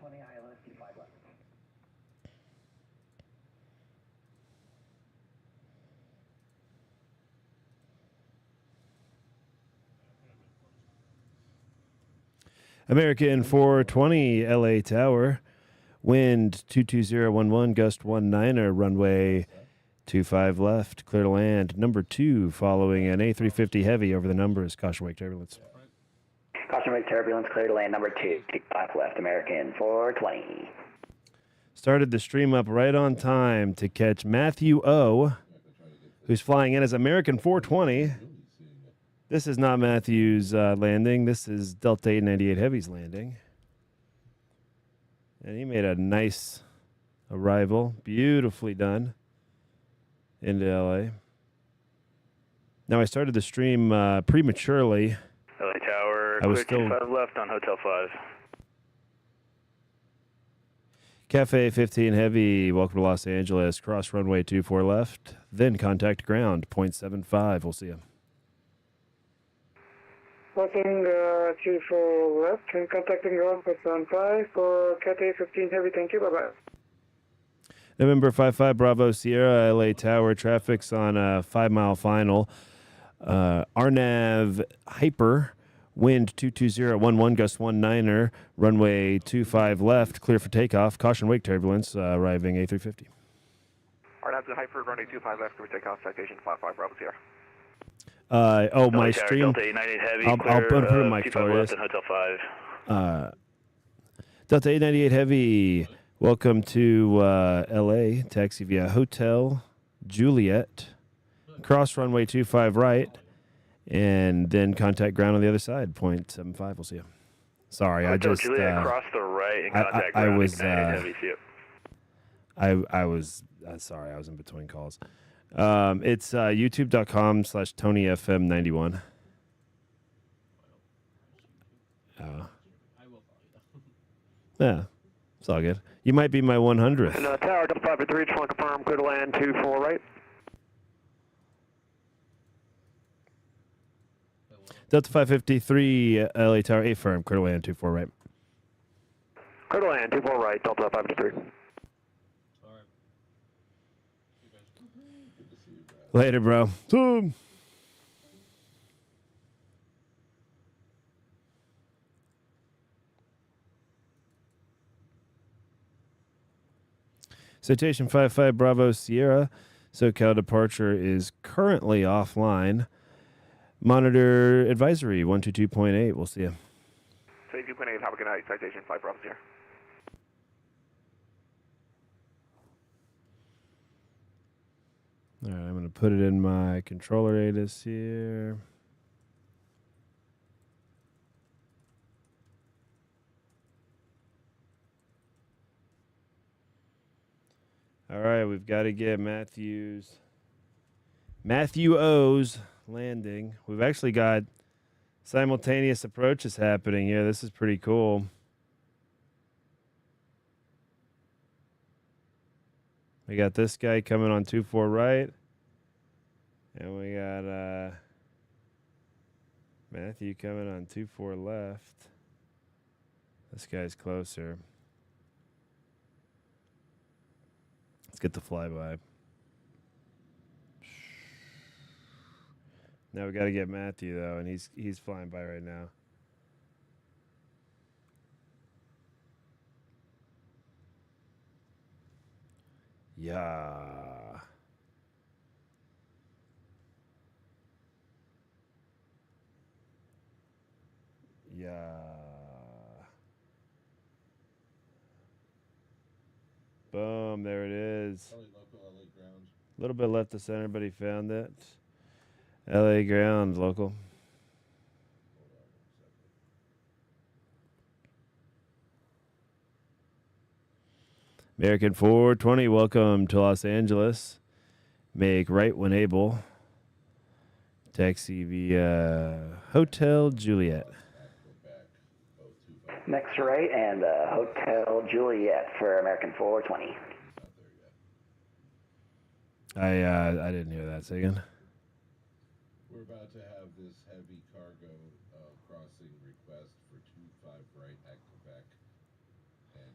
420, ILS 25 left. American 420, LA Tower. Wind 22011, gust 19er, runway 25 left, clear to land. Number 2, following an A350 heavy over the numbers. Caution wake turbulence. Caution wake turbulence, clear to land. Number 2, 5 left, American 420. Started the stream up right on time to catch Matthew O, who's flying in as American 420. This is not Matthew's landing. This is Delta 898 Heavy's landing. And he made a nice arrival. Beautifully done into LA. Now, I started the stream prematurely. LA Tower, I was clear still 5 left on Hotel 5. Cafe 15 Heavy, welcome to Los Angeles. Cross runway 24 left. Then contact ground, 0.75. We'll see you. Crossing 34 left and contacting ground for 75 for Cafe 15 Heavy. Thank you. Bye-bye. November 55 Bravo Sierra, LA Tower. Traffic's on a 5-mile final. RNAV Hyper, wind 22011, gust 19er, runway 25 left, clear for takeoff. Caution wake turbulence, arriving A350. RNAV Hyper, runway 25 left, clear for takeoff, citation 55 Bravo Sierra. My LA stream. Tower, Delta 898 Heavy, I'll clear, put Mike 25 Flores. left on Hotel 5. Delta 898 Heavy, welcome to LA. Taxi via Hotel Juliet. Cross runway 25 right, and then contact ground on the other side, 0.75. We'll see you. Sorry, Hotel I just Juliet, across the right and contact I ground. was 898 Heavy, see you. I was sorry, I was in between calls. It's youtube.com/TonyFM91. Yeah, it's all good. You might be my 100th. And Tower, Delta 553, just want to confirm, clear to land 24 right. Delta 553, LA Tower, A firm, clear to land 24 right. Clear to land 24 right, Delta 553. Later, bro. Boom. Citation 55 Bravo Sierra. SoCal departure is currently offline. Monitor advisory 122.8. We'll see you. 22.8, have a good night, citation 5 Bravo Sierra. All right, I'm going to put it in my controller ATIS here. All right, we've got to get Matthew O's landing. We've actually got simultaneous approaches happening here. This is pretty cool. We got this guy coming on 24 right. And we got Matthew coming on 24 left. This guy's closer. Let's get the flyby. Now we got to get Matthew though, and he's flying by right now. Yeah. Yeah. Boom, there it is. A little bit left of center, but he found it. LA ground, local. American 420, welcome to Los Angeles. Make right when able. Taxi via Hotel Juliet. Next right and Hotel Juliet for American 420. I didn't hear that. Say again. We're about to have this heavy cargo crossing request for 25 right at Quebec and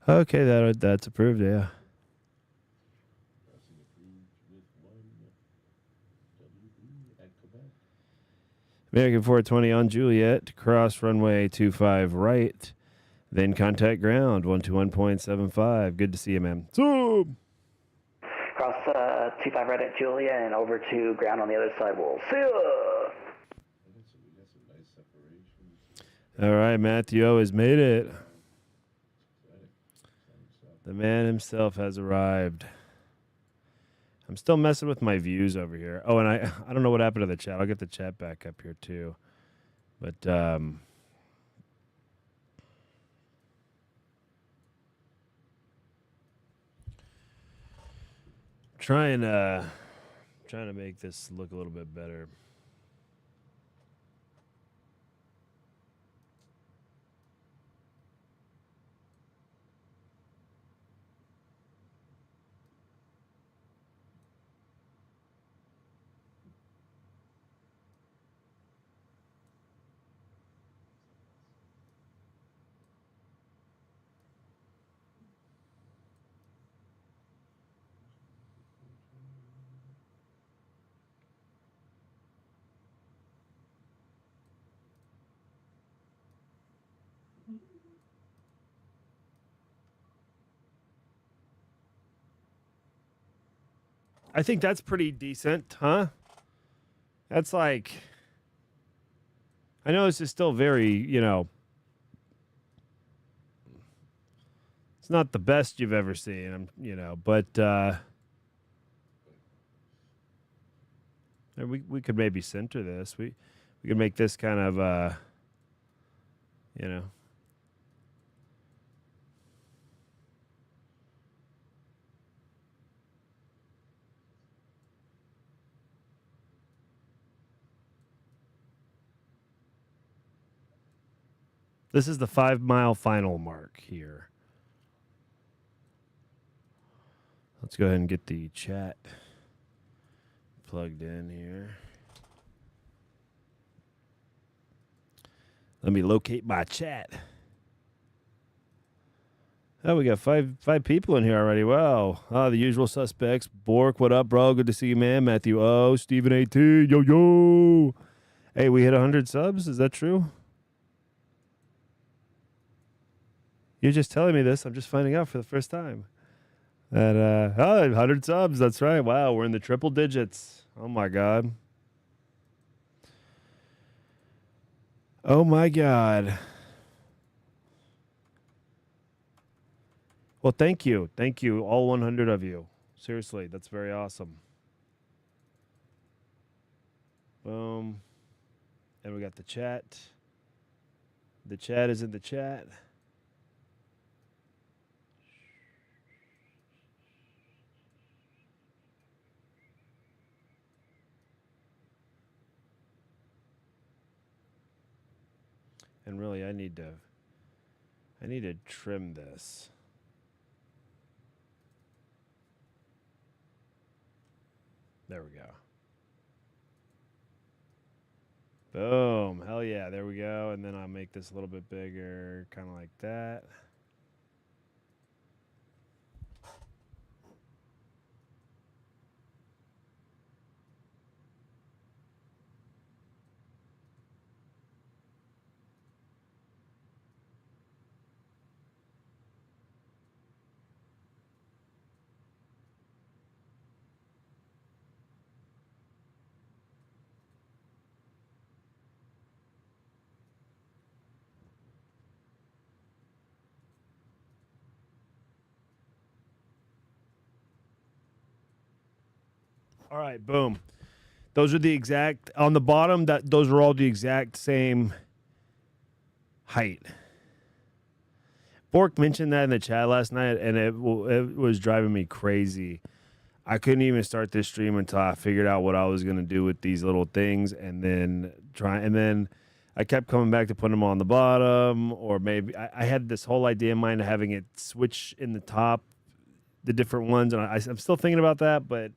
Okay, that's approved, yeah. Crossing approved with 1 WB at Quebec. American 420 on Juliet, cross runway 25 right, then contact ground 121.75. Good to see you, man. Zoom! Cross 25 right at Julia and over to ground on the other side. We'll see ya. We got some nice separations. All right, Matthew O has made it. Exciting. Exciting stuff. The man himself has arrived. I'm still messing with my views over here. Oh, and I don't know what happened to the chat. I'll get the chat back up here too. But trying to make this look a little bit better. I think that's pretty decent, huh? That's like, I know this is still very, it's not the best you've ever seen, but we could maybe center this. We could make this kind of, This is the 5 mile final mark here. Let's go ahead and get the chat plugged in here. Let me locate my chat. Oh, we got five people in here already. Wow. The usual suspects. Bork, what up, bro? Good to see you, man. Matthew O, Steven 18, yo. Hey, we hit 100 subs. Is that true? You're just telling me this. I'm just finding out for the first time. That 100 subs. That's right. Wow, we're in the triple digits. Oh my god. Oh my god. Well, thank you, all 100 of you. Seriously, that's very awesome. Boom. And we got the chat. The chat is in the chat. And really, I need to trim this. There we go. Boom. Hell yeah. There we go. And then I'll make this a little bit bigger, kind of like that. All right, boom. Those are the exact, on the bottom, those are all the exact same height. Bork mentioned that in the chat last night, and it was driving me crazy. I couldn't even start this stream until I figured out what I was going to do with these little things, and then I kept coming back to putting them on the bottom, or maybe I had this whole idea in mind of having it switch in the top, the different ones, and I'm still thinking about that, but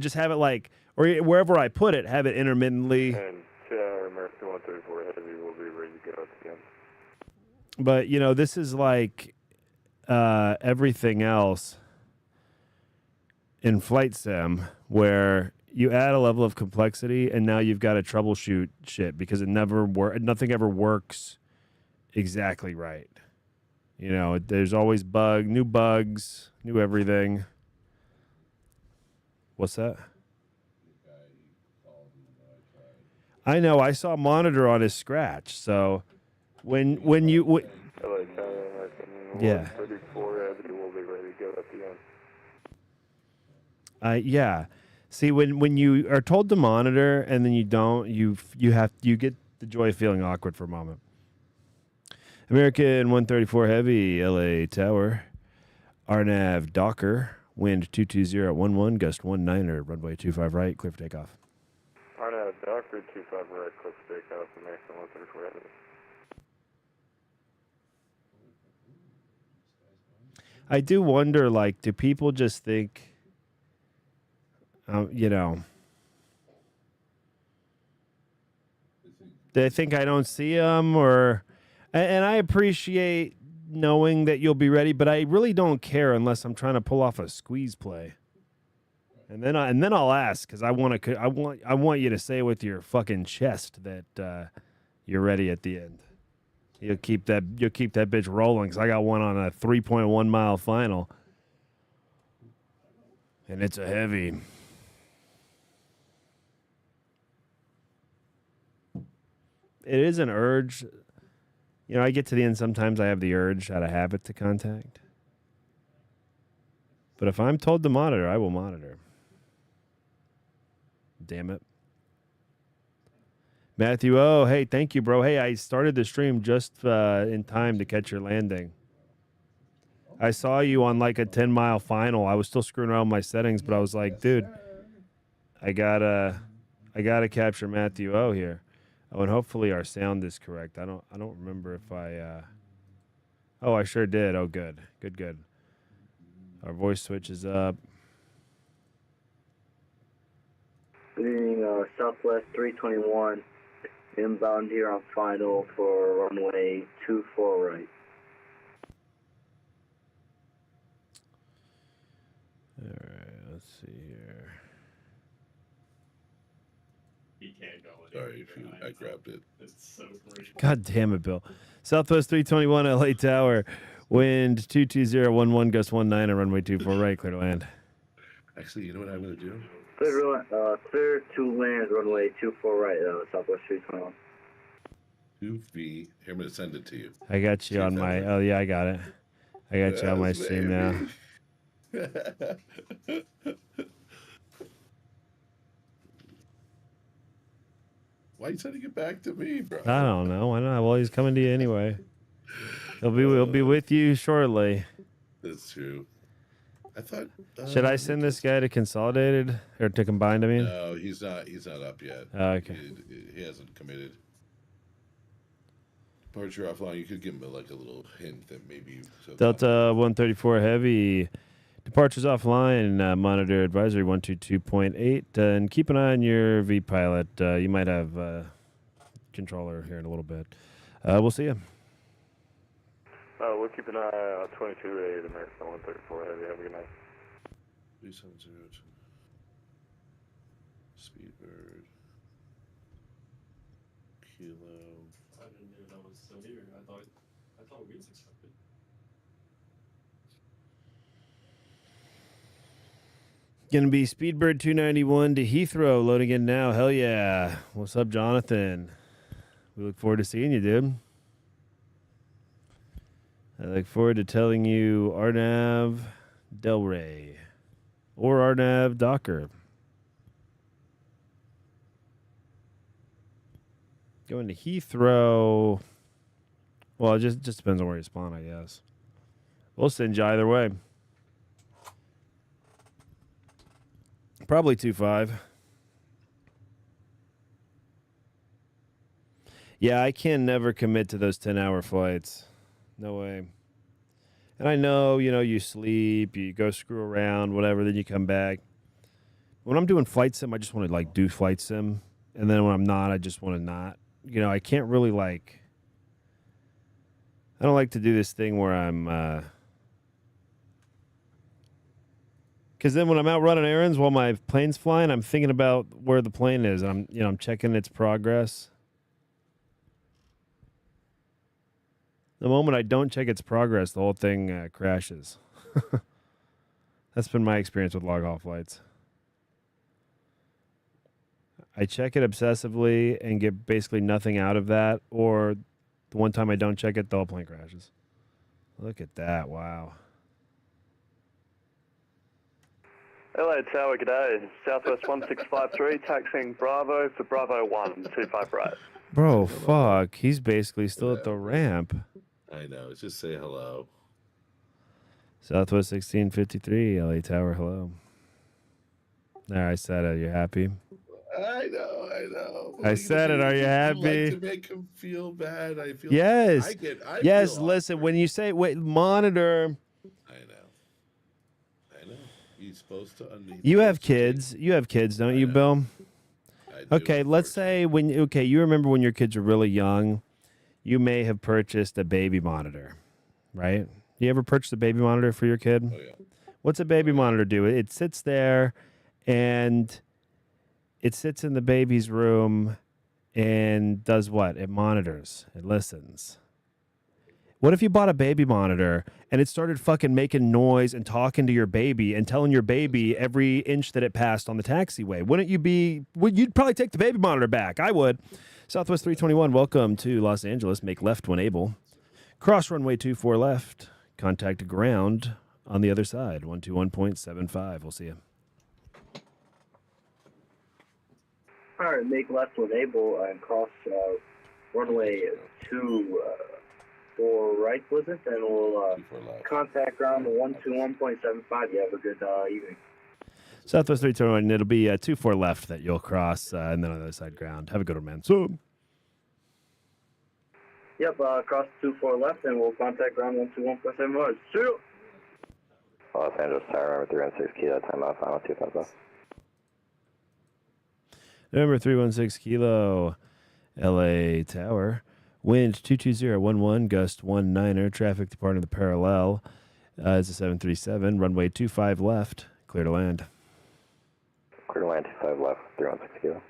just have it like, or wherever I put it, have it intermittently. And American 134 Heavy will be ready to go at the end. But, this is like, everything else in flight sim where you add a level of complexity and now you've got to troubleshoot shit because nothing ever works exactly right. You know, there's always new bugs, new everything. What's that? I know. I saw a monitor on his scratch. So when you yeah. 34 Avenue will be ready to go at the end. Yeah. See, when you are told to monitor and then you don't, you get the joy of feeling awkward for a moment. American 134 Heavy, LA Tower, RNAV Docker, wind 220 at 11, gust 19er, runway 25 right, clear for takeoff. RNAV Docker 25 right, clear for takeoff, American 134 Heavy. I do wonder, like, do people just think, you know, they think I don't see them, or, and I appreciate knowing that you'll be ready, but I really don't care unless I'm trying to pull off a squeeze play, and then I'll ask because I want you to say with your fucking chest that you're ready at the end. You'll keep that bitch rolling because I got one on a 3.1 mile final, and it's a heavy. It is an urge. You know, I get to the end, sometimes I have the urge out of habit to contact. But if I'm told to monitor, I will monitor. Damn it. Matthew, oh, hey, thank you, bro. Hey, I started the stream just in time to catch your landing. I saw you on like a 10-mile final. I was still screwing around with my settings, but I was like, dude, I gotta capture Matthew O here. Oh, and hopefully our sound is correct. I don't remember if I oh, I sure did. Oh, good. Good. Our voice switch is up. Good evening, Southwest 321. Inbound here on final for runway 24 right. All right, let's see here. He can't go anywhere. Sorry, I grabbed it. It's so commercial. God damn it, Bill. Southwest 321 LA Tower. Wind 22011, gust 19 and runway 24 right, clear to land. Actually, you know what I'm going to do? Clear to land runway 24 right, Southwest 321. 2V. Here, I'm going to send it to you. I got you on my, oh yeah, I got it. I got you on my stream now. Why are you sending it back to me, bro? I don't know. Why not? Well, he's coming to you anyway. He'll be with you shortly. That's true. I thought. Should I send this guy to Consolidated or to Combined? I mean. No, he's not. He's not up yet. Oh, okay. He hasn't committed. Departure offline. You could give him like a little hint that maybe. Delta 134 Heavy. Departures offline. Monitor advisory 122.8. And keep an eye on your V pilot. You might have controller here in a little bit. We'll see you. We'll keep an eye on 22-8 American 134 Heavy. Have a good night. 3702. Speedbird. Kilo. I didn't know that was still here. I thought we accepted. Gonna be Speedbird 291 to Heathrow, loading in now. Hell yeah. What's up, Jonathan? We look forward to seeing you, dude. I look forward to telling you Arnav Delray or Arnav Docker. Going to Heathrow. Well, it just depends on where you spawn, I guess. We'll send you either way. Probably 2-5. Yeah, I can never commit to those 10-hour flights. No way. And I know, you sleep, you go screw around, whatever, then you come back. When I'm doing flight sim, I just want to, do flight sim. And then when I'm not, I just want to not. I can't really, I don't like to do this thing where I'm Because then when I'm out running errands while my plane's flying, I'm thinking about where the plane is. I'm checking its progress. The moment I don't check its progress, the whole thing crashes. That's been my experience with log-off flights. I check it obsessively and get basically nothing out of that, or the one time I don't check it, the whole plane crashes. Look at that. Wow. LA Tower, g'day. Southwest 1653, taxiing Bravo for Bravo 125 right. Bro, fuck. He's basically still at the ramp. I know. Just say hello. Southwest 1653, LA Tower, hello. There, I said it. Are you happy? I know. I said it. Are you happy? You like to make him feel bad. I feel. Yes. I yes. feel Listen, awkward. when you say wait, monitor. I know. You're supposed to unmute. You have kids. You have kids, don't you, Bill? I do, Okay. Let's say you remember when your kids were really young, you may have purchased a baby monitor, right? You ever purchased a baby monitor for your kid? Oh, yeah. What's a baby monitor do? It sits there, and it sits in the baby's room and does what? It monitors. It listens. What if you bought a baby monitor and it started fucking making noise and talking to your baby and telling your baby every inch that it passed on the taxiway? Wouldn't you be... You'd probably take the baby monitor back. I would. Southwest 321, welcome to Los Angeles. Make left when able. Cross runway 24 left. Contact ground on the other side. 121.75. We'll see you. All right, make left when able and cross runway 24 right, was it? And we'll contact ground 121.75. You have a good evening. Southwest 321, it'll be 24 left that you'll cross, and then on the other side ground. Have a good one, man. So. Yep, cross 24 left, and we'll contact ground 121.75. See you. Los Angeles Tower, 316 Kilo, time off, final 25 left. November 316 Kilo, LA Tower. Wind 22011, gust 19er. Traffic departing the parallel is a 737. Runway 25 left. Clear to land. Clear to land, 25 left, 316 Kilo.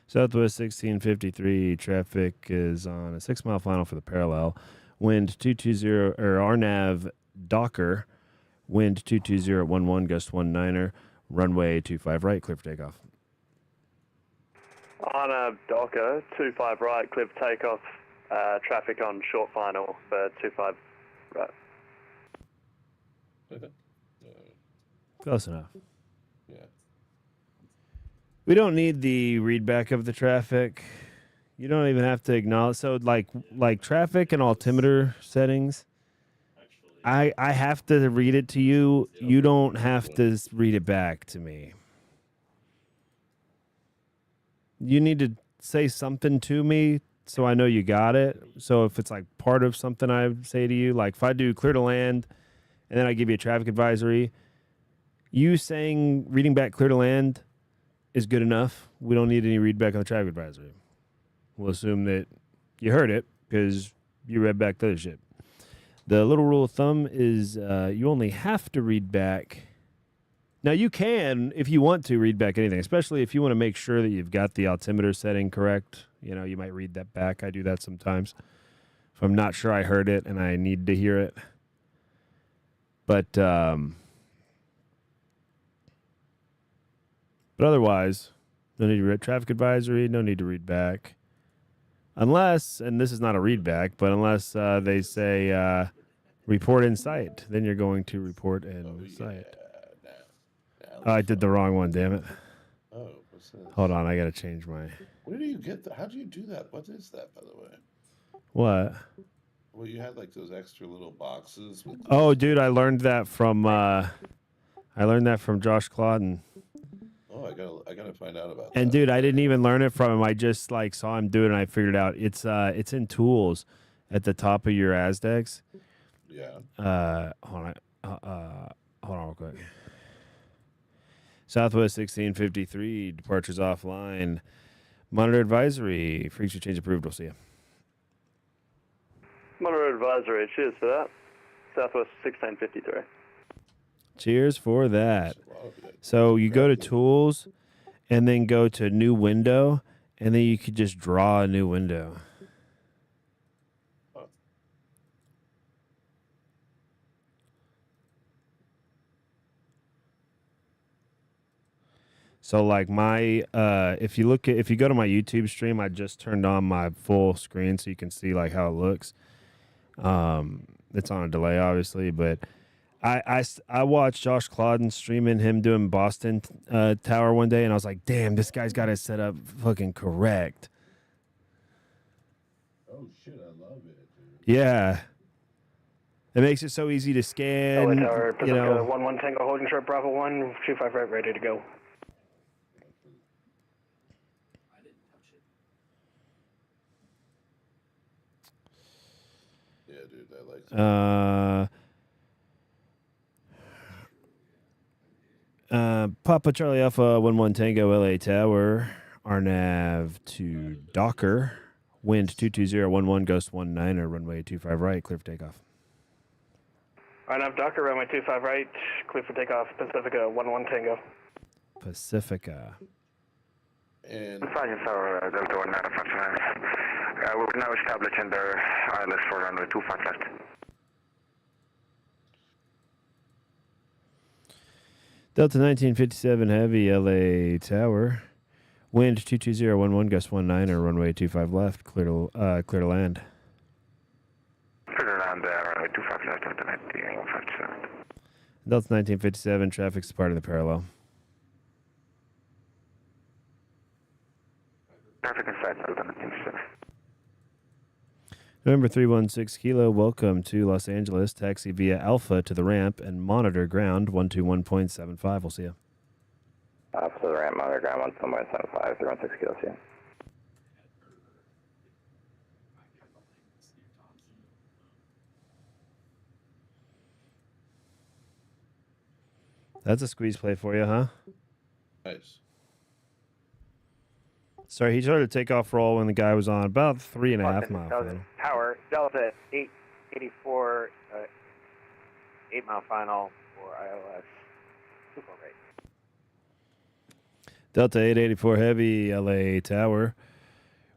Southwest 1653. Traffic is on a 6-mile final for the parallel. Wind 220, or RNAV Docker. Wind 22011, gust 19er. Runway 25 right. Clear for takeoff. On Docker, 25 right, clear for takeoff, traffic on short final for 25 right. Close enough. Yeah. We don't need the readback of the traffic. You don't even have to acknowledge. So like traffic and altimeter settings, I have to read it to you. You don't have to read it back to me. You need to say something to me so I know you got it. So if it's like part of something I say to you, like if I do clear to land and then I give you a traffic advisory, you saying reading back clear to land is good enough. We don't need any read back on the traffic advisory. We'll assume that you heard it because you read back the other shit. The little rule of thumb is you only have to read back. Now, you can, if you want to, read back anything, especially if you want to make sure that you've got the altimeter setting correct. You know, you might read that back. I do that sometimes. If I'm not sure I heard it and I need to hear it. But otherwise, no need to read traffic advisory, no need to read back. Unless, and this is not a read back, but unless they say report in sight, then you're going to report in sight. Oh, I did the wrong one, damn it. Oh, what's this? Hold on, I got to change my... Where do you get that? How do you do that? What is that, by the way? What? Well, you had like those extra little boxes. With Oh, dude, I learned that from Josh Clauden. Oh, I gotta find out about that. And dude, I didn't even learn it from him. I just like saw him do it and I figured it out. It's in tools at the top of your Aztecs. Yeah. Hold on real quick. Southwest 1653, departures offline. Monitor advisory, frequency change approved. We'll see you. Monitor advisory, cheers for that. Southwest 1653. Cheers for that. There's a lot of it. So you go to tools and then go to new window, and then you could just draw a new window. So like my if you go to my YouTube stream, I just turned on my full screen so you can see like how it looks. It's on a delay obviously, but I watched Josh Clauden streaming him doing Boston Tower one day, and I was like, damn, this guy's got it set up fucking correct. Oh shit, I love it, dude. Yeah. It makes it so easy to scan. LA Tower, You know, 1-1 Tango holding short, Bravo 1, 25 right, ready to go. Yeah, dude, I like that. Papa Charlie Alpha 11 Tango LA Tower, RNAV to Docker, wind 22011 Ghost 19er, runway 25 right, clear for takeoff. RNAV Docker, runway 25 right, clear for takeoff, Pacifica 1-1 Tango. Pacifica. And Sergeant Tower, Delta 1959. We're now establishing the ILS for runway 25 left. Delta 1957 Heavy LA Tower, wind 22011 Gust 19er, runway 25 left, clear to land. Clear to land, runway 25 left, Delta 1957. Delta 1957, traffic's departing the parallel. Traffic inside, Delta 1957. November 316 Kilo, welcome to Los Angeles. Taxi via Alpha to the ramp and monitor ground 121.75. We'll see you. Alpha to the ramp, monitor ground 121.75, 316 Kilo, see you. That's a squeeze play for you, huh? nice. Sorry, he started to take off roll when the guy was on about 3.5 miles. Tower, Delta 884, 8 mile final for ILS. Super rate. Delta 884 Heavy LA Tower,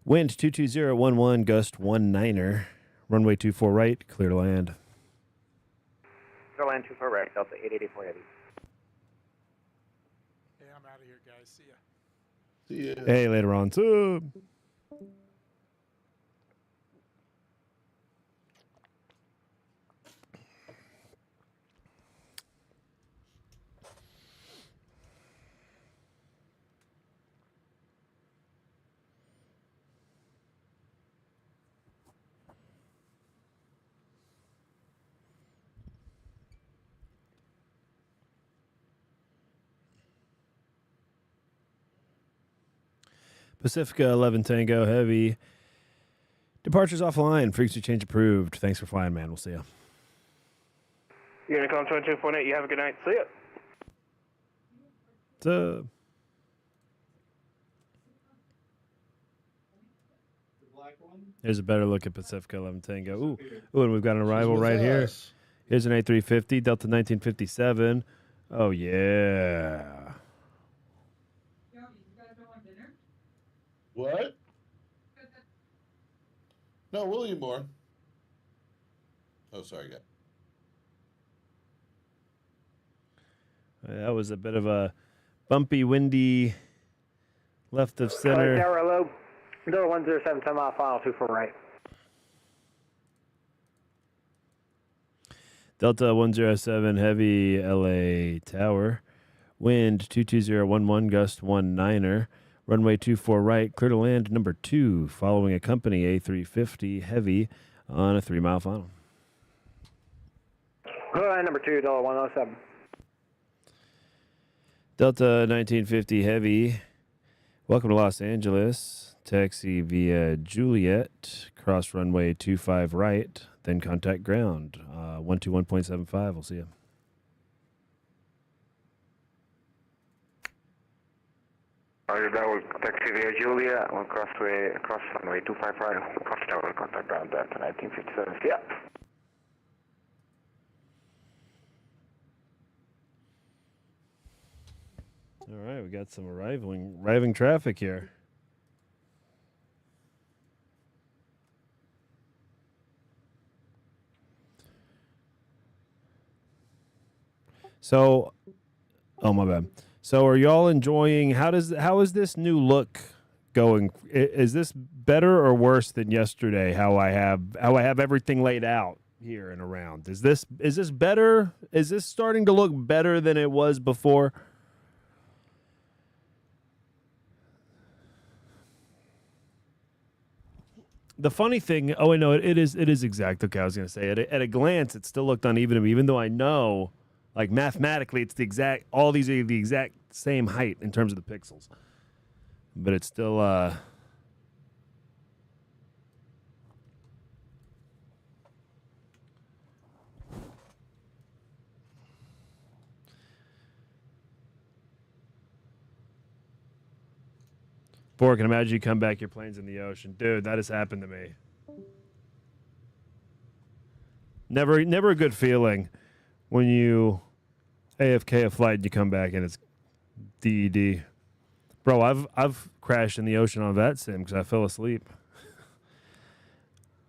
wind 22011 Gust 19er, runway 24 right, clear to land. Clear to land 24 right, Delta 884 heavy. Hey, I'm out of here, guys. See ya. See ya. Hey, later on. So, Pacifica 11 Tango Heavy. Departures offline. Frequency change approved. Thanks for flying, man. We'll see you. Unicom 22.8, you have a good night. See ya. So, here's a better look at Pacifica 11 Tango. Ooh, and we've got an arrival right here. Here's an A350, Delta 1957. Oh, yeah. What? No, William Moore. Oh, sorry, guy. That was a bit of a bumpy, windy left of center. Tower, hello. Door 107, 10 mile final, 24 right. Delta 107 Heavy LA Tower, wind 22011 Gust 19er, runway 24 right, clear to land number 2, following a company A350 Heavy on a 3 mile final. Clear line number 2, Delta 107. Delta 1950 Heavy, welcome to Los Angeles. Taxi via Juliet, cross runway 25 right, then contact ground 121.75. We'll see you. Roger that, we'll taxi via Julia, we'll cross runway 25 right, cross tower, contact ground Delta 1957. Yeah. All right, we got some arriving traffic here. So, oh my bad. So, are y'all enjoying? How is this new look going? Is this better or worse than yesterday? How I have everything laid out here and around. Is this better? Is this starting to look better than it was before? The funny thing, oh, I know it is exact. Okay, I was going to say at a glance, it still looked uneven to me, even though I know, like mathematically, it's the exact. All these are the exact same height in terms of the pixels, but it's still. Boy, can imagine you come back, your plane's in the ocean, dude. That has happened to me. Never a good feeling when you AFK a flight and you come back and it's DED. Bro, I've crashed in the ocean on VATSIM because I fell asleep.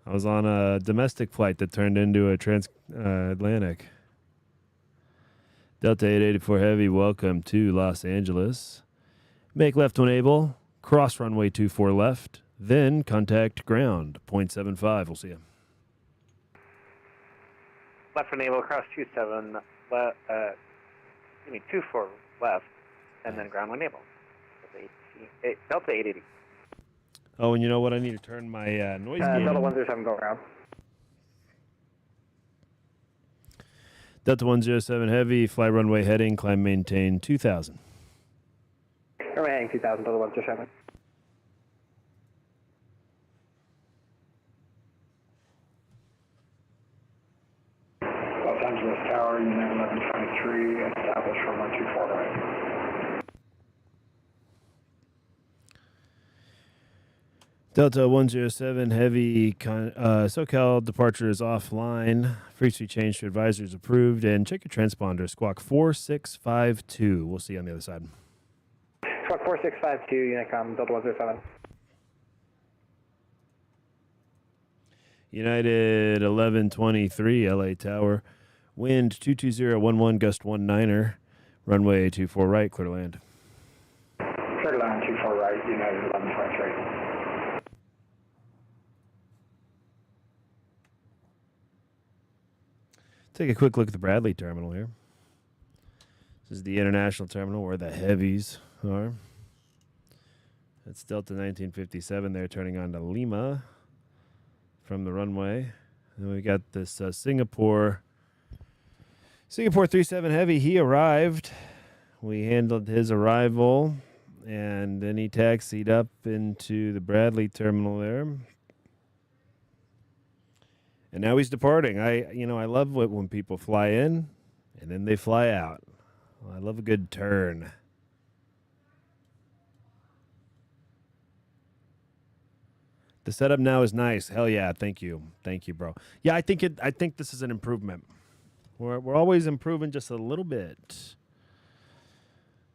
I was on a domestic flight that turned into a transatlantic. Delta 884 Heavy, welcome to Los Angeles. Make left when able. Cross runway 24 left. Then contact ground, 0.75. We'll see you. Left when able, cross 27 left, 24 left, and then ground when able. Delta 880. Oh, and you know what? I need to turn my noise gate. Delta 107 go around. Delta 107 Heavy, fly runway heading, climb maintain 2000. Runway heading 2000, Delta 107. Los Angeles Tower, Unit 1123, established from 124 right. Delta 107 Heavy, SoCal departure is offline. Frequency change to advisors approved. And check your transponder, squawk 4652. We'll see you on the other side. Squawk 4652, Unicom, Delta 107. United 1123, LA Tower. Wind 22011, gust 19er. Runway 24 right, clear to land. Clear to land 24 right, United 1123. Take a quick look at the Bradley terminal here. This is the international terminal where the heavies are. That's Delta 1957 there, turning on to Lima from the runway. And we got this Singapore 37 Heavy. He arrived. We handled his arrival, and then he taxied up into the Bradley terminal there. And now he's departing. I love when people fly in and then they fly out. I love a good turn. The setup now is nice. Hell yeah, thank you, bro. Yeah, I think this is an improvement. We're always improving just a little bit.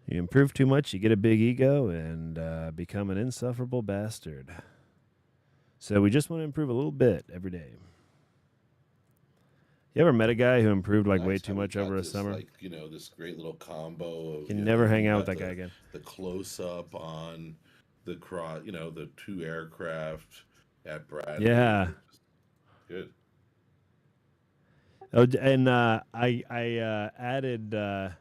You improve too much, you get a big ego and become an insufferable bastard. So we just want to improve a little bit every day. You ever met a guy who improved like way too much over a summer? Like, this great little combo of. You can never hang out with that guy again. The close up on the the two aircraft at Bradley. Yeah. Good. Oh, and I added. I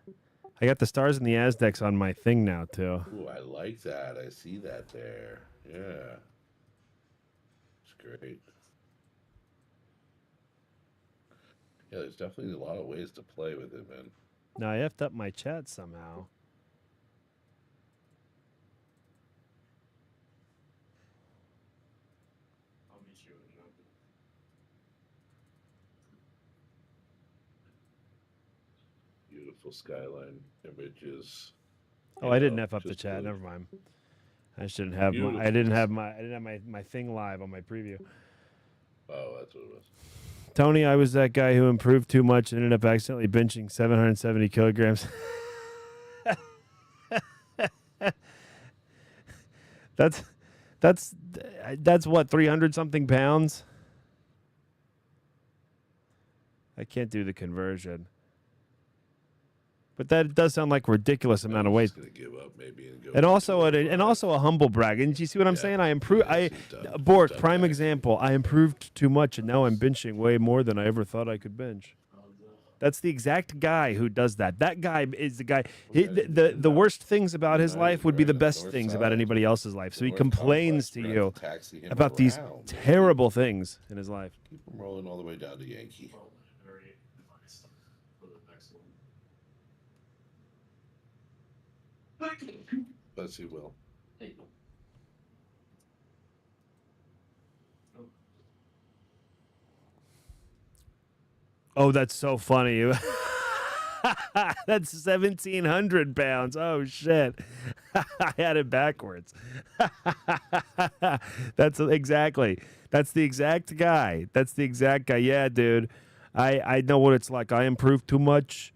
got the stars and the Aztecs on my thing now too. Ooh, I like that. I see that there. Yeah. It's great. Yeah, there's definitely a lot of ways to play with it, man. Now I effed up my chat somehow. I'll meet you in another. Beautiful skyline images. Oh, I didn't F up the chat. Never mind. I shouldn't have. I didn't have my thing live on my preview. Oh, that's what it was. Tony, I was that guy who improved too much and ended up accidentally benching 770 kilograms. that's what, 300 something pounds. I can't do the conversion. But that does sound like a ridiculous amount of weight. Gonna give up maybe and go. And also a humble brag. And you see what I'm saying? I improved. Bork, prime example. I improved too much, and now I'm benching way more than I ever thought I could bench. That's the exact guy who does that. That guy is the guy. The worst things about his life would be the best things about anybody else's life. So he complains to you about these terrible things in his life. Keep him rolling all the way down to Yankee. Yes, he will. Oh, that's so funny. That's 1,700 pounds. Oh, shit. I had it backwards. That's the exact guy. That's the exact guy. Yeah, dude. I know what it's like. I improved too much.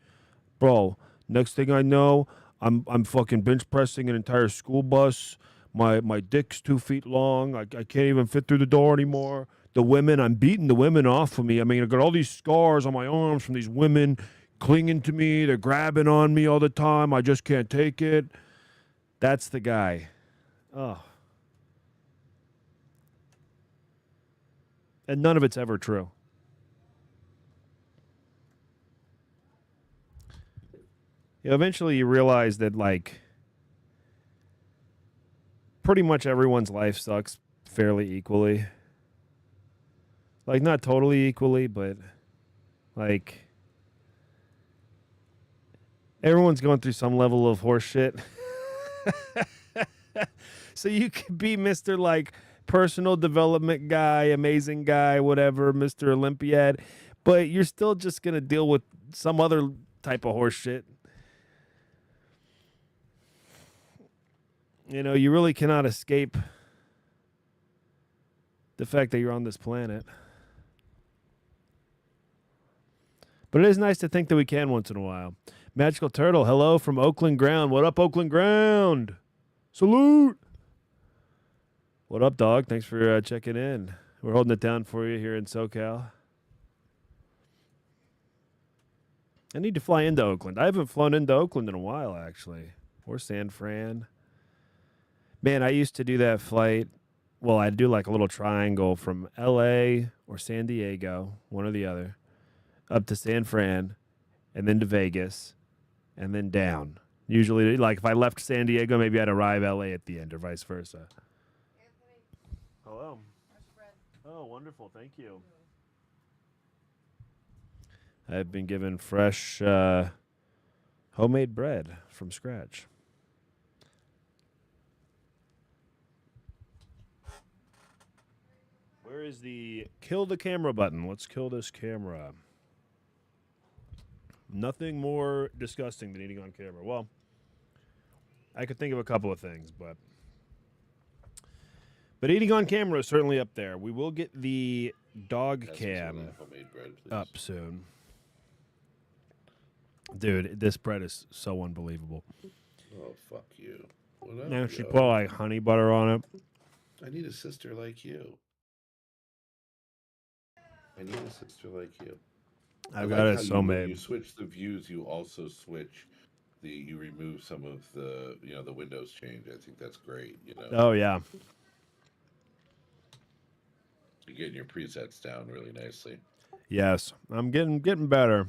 Bro, next thing I know, I'm fucking bench pressing an entire school bus. My dick's 2 feet long. I can't even fit through the door anymore. The women, I'm beating the women off of me. I mean, I got all these scars on my arms from these women clinging to me. They're grabbing on me all the time. I just can't take it. That's the guy. Oh. And none of it's ever true. You know, eventually you realize that, like, pretty much everyone's life sucks fairly equally. Like, not totally equally, but, like, everyone's going through some level of horse shit. So you could be Mr. like personal development guy, amazing guy, whatever, Mr. Olympiad, but you're still just going to deal with some other type of horse shit. You know, you really cannot escape the fact that you're on this planet. But it is nice to think that we can once in a while. Magical Turtle, hello from Oakland Ground. What up, Oakland Ground? Salute. What up, dog? Thanks for checking in. We're holding it down for you here in SoCal. I need to fly into Oakland. I haven't flown into Oakland in a while, actually. Or San Fran. Man, I used to do that flight. Well, I'd do like a little triangle from LA or San Diego, one or the other, up to San Fran, and then to Vegas, and then down. Usually, like if I left San Diego, maybe I'd arrive LA at the end or vice versa. Anthony. Hello. Fresh bread. Oh, wonderful. Thank you. I've been given fresh homemade bread from scratch. Where is the kill the camera button? Let's kill this camera. Nothing more disgusting than eating on camera. Well, I could think of a couple of things, but eating on camera is certainly up there. We will get the dog cam up soon. Dude, this bread is so unbelievable. Oh, fuck you. What up, Now she yo? put like honey butter on it. I need a sister like you. I need a sister like you. I've got it so made. When you switch the views, you also switch you remove some of the, the windows change. I think that's great, Oh, yeah. You're getting your presets down really nicely. Yes, I'm getting better.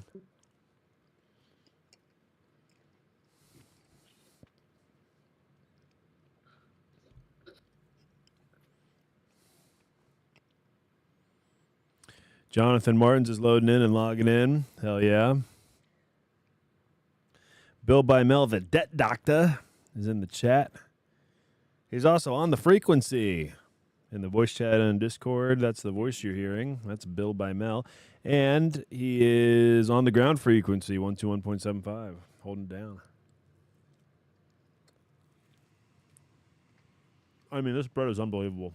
Jonathan Martins is loading in and logging in. Hell yeah. Bill by Mel, the debt doctor, is in the chat. He's also on the frequency in the voice chat and Discord. That's the voice you're hearing. That's Bill by Mel. And he is on the ground frequency, 121.75, holding down. I mean, this bread is unbelievable.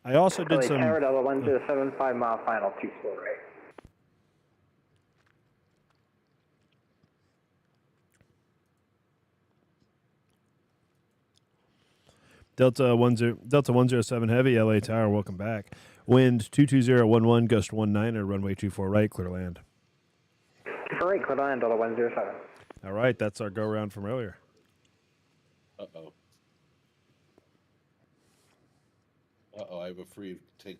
I also did LA some. Tower, Delta 107, 5 mile final, 2 slow right. Delta 107 heavy, LA Tower, welcome back. Wind 22011, gust 19er, runway 24 right, clear land. For right, clear land, Delta 107. All right, that's our go round from earlier. Uh-oh. Uh-oh, I have a free, take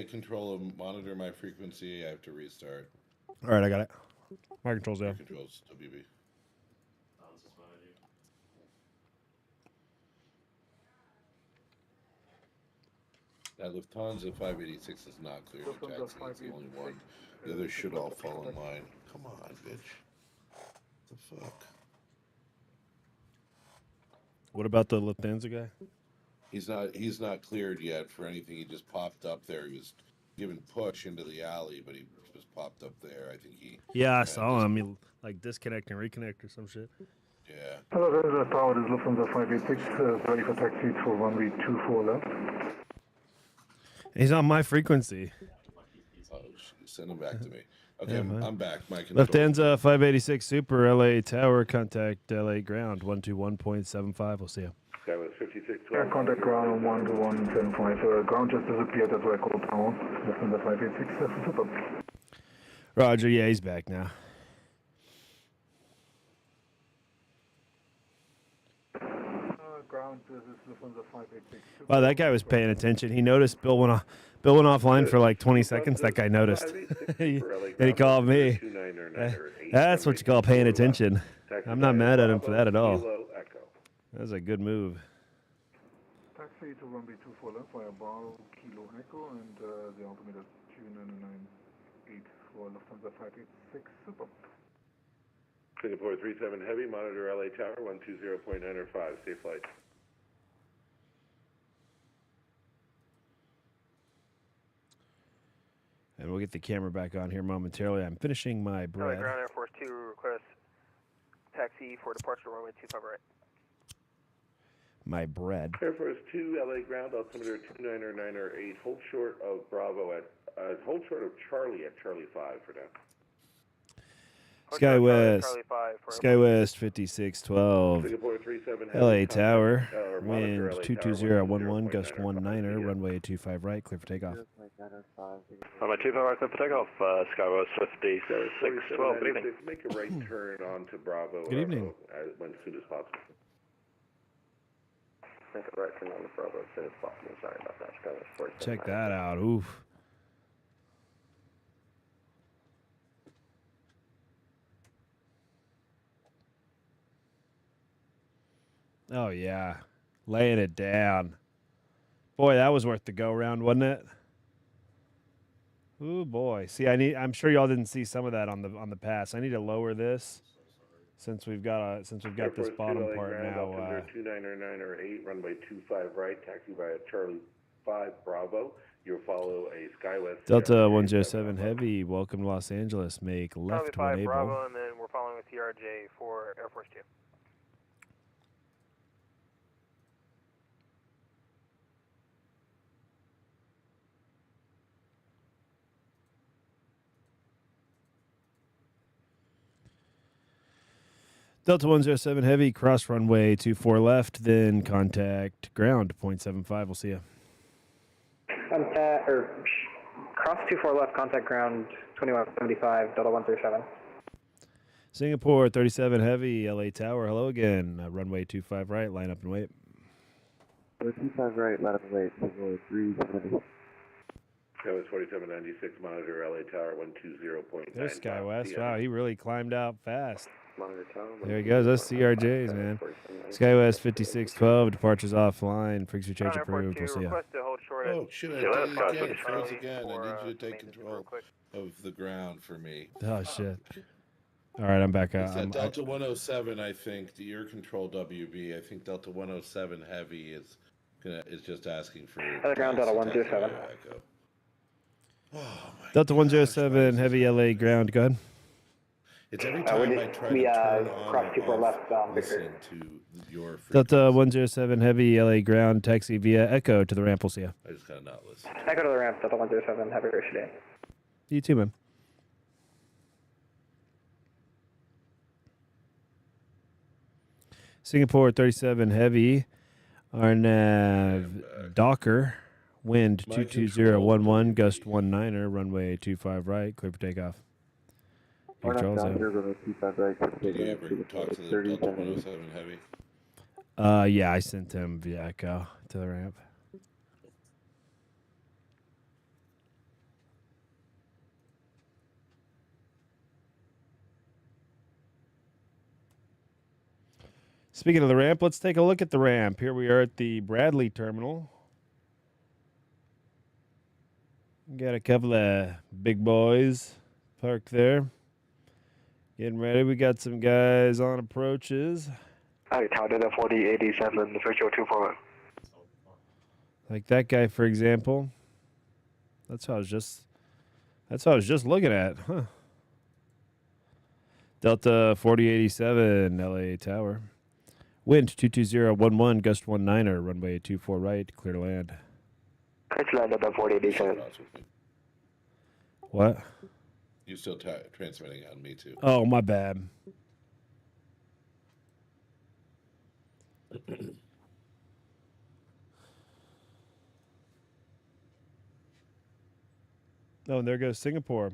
control of, monitor my frequency, I have to restart. All right, I got it. My control's Your down. controls, WB. That Lufthansa 586 is not clear to taxi, it's the only one. The others should all fall in line. Come on, bitch. What the fuck? What about the Lufthansa guy? He's not cleared yet for anything. He just popped up there. He was given push into the alley, but he just popped up there. I think he. Yeah, I saw him. He like disconnect and reconnect or some shit. Yeah. Hello, this is Tower. This is Lufthansa 586. Ready for taxi for runway 24 left. He's on my frequency. Oh, send him back to me. Okay, Yeah, I'm back. My control. Lufthansa 586 Super, LA Tower, contact LA Ground 121.75. We'll see you. That was 5612. Contact ground 12175. Ground just disappeared. That's why I called Tower. Lufthansa 586. Super. Roger, yeah, he's back now. Ground, this is Lufthansa 586. Wow, that guy was paying attention. He noticed Bill went offline for like 20 seconds. That guy noticed. And he called me. That's what you call paying attention. I'm not mad at him for that at all. That was a good move. Taxi to runway 24 left via Bravo Kilo Echo and the altimeter 2998 for Lufthansa 586. Super. Singapore 37 Heavy, monitor LA Tower 120.905. Safe flight. And we'll get the camera back on here momentarily. I'm finishing my bread. Ground Air Force 2 request taxi for departure runway 25 right. My bread. Air Force 2 LA Ground, altimeter 29908. Hold short of Bravo at hold short of Charlie at Charlie 5 for now. SkyWest 5612. Singapore 37 LA Tower, wind 22011, gust 19er, runway 25 right, clear for takeoff. Runway 25 right, clear for takeoff. SkyWest 5612. Good evening. Make a right turn onto Bravo. Good evening. As soon as possible. Make a right turn on the Bravo as soon as possible. Sorry about that. SkyWest 47. Check that out. Oof. Oh, yeah. Laying it down. Boy, that was worth the go round, wasn't it? Ooh, boy. See, I'm sure y'all didn't see some of that on the pass. I need to lower this since we've got this bottom part now. 29908, runway 25 right, taxi via Charlie 5 Bravo. You'll follow a SkyWest. Delta 107 Heavy, welcome to Los Angeles. Make left Charlie 5 to enable. Bravo, and then we're following with TRJ for Air Force 2. Delta 107 Heavy, cross runway 24 left, then contact ground 0.75. We'll see you. Cross 24 left, contact ground 2175, Delta 137. Singapore 37 Heavy, LA Tower, hello again. Runway 25 right, line up and wait. 25 right, line up and wait, Singapore 370. That was 4796, monitor LA Tower 120.9. There's SkyWest. Wow, he really climbed out fast. Monitor tower. There he goes. That's CRJs, man. SkyWest 5612, departures offline. Frequency change approved. We'll see you. Oh, shit, I did it again. It froze again. I need you to take control of the ground for me. Oh, shit. All right, I'm back out. It's Delta 107, I think, the air control WB. I think Delta 107 Heavy is just asking for... Ground Delta 107. Oh, Delta 107 Heavy, LA Ground, go ahead. It's every time I try to turn on cross or left, off, listen to your Delta 107 Heavy, LA ground, taxi via Echo to the ramp. We'll see you. I just gotta not listen. Echo to the ramp, Delta 107, have a great day. You too, man. Singapore 37 Heavy, Arnav Docker, wind 22011, gust 19er, runway 25 right, clear for takeoff. Big Charles out. Did you ever talk to the Delta 107 Heavy? Yeah, I sent him via Echo to the ramp. Speaking of the ramp, let's take a look at the ramp. Here we are at the Bradley terminal. Got a couple of big boys parked there. Getting ready. We got some guys on approaches. Hi, Tower Delta 4087, official 241. Like that guy, for example. That's what I was just looking at, huh? Delta 4087, LA Tower. Wind 22011, gust 19er, runway 24 right, clear to land. It's land Delta 4087. What? You still transmitting on me too. Oh, my bad. Oh, and there goes Singapore.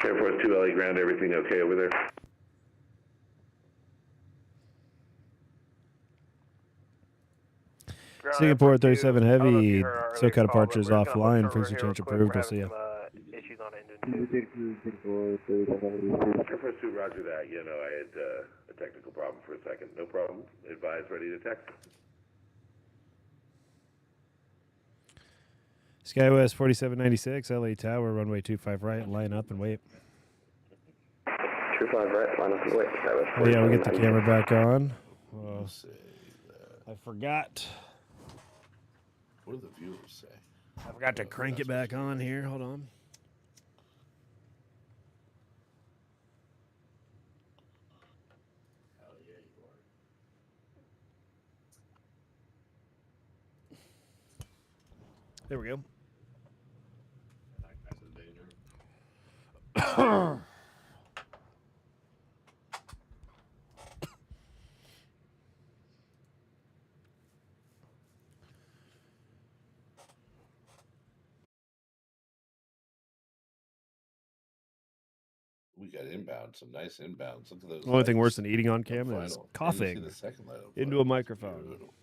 Air Force 2 LA ground, everything okay over there? Singapore 37 Heavy, SoCal departures offline, frequency change approved. We'll see you. Issues on engine. Air Force 2, roger that. You know, I had a technical problem for a second. No problem. Advise, ready to text. SkyWest 4796, LA Tower, runway 25 right, line up and wait. 25 right, line up and wait. Oh, yeah, we get the camera back on. I forgot. What do the viewers say? I forgot to crank it back on here. Hold on. There we go. We got inbound, some nice inbounds. Look at those. The only thing legs. worse than eating on camera is Final. coughing And you see the second light on into final. a microphone. Brutal.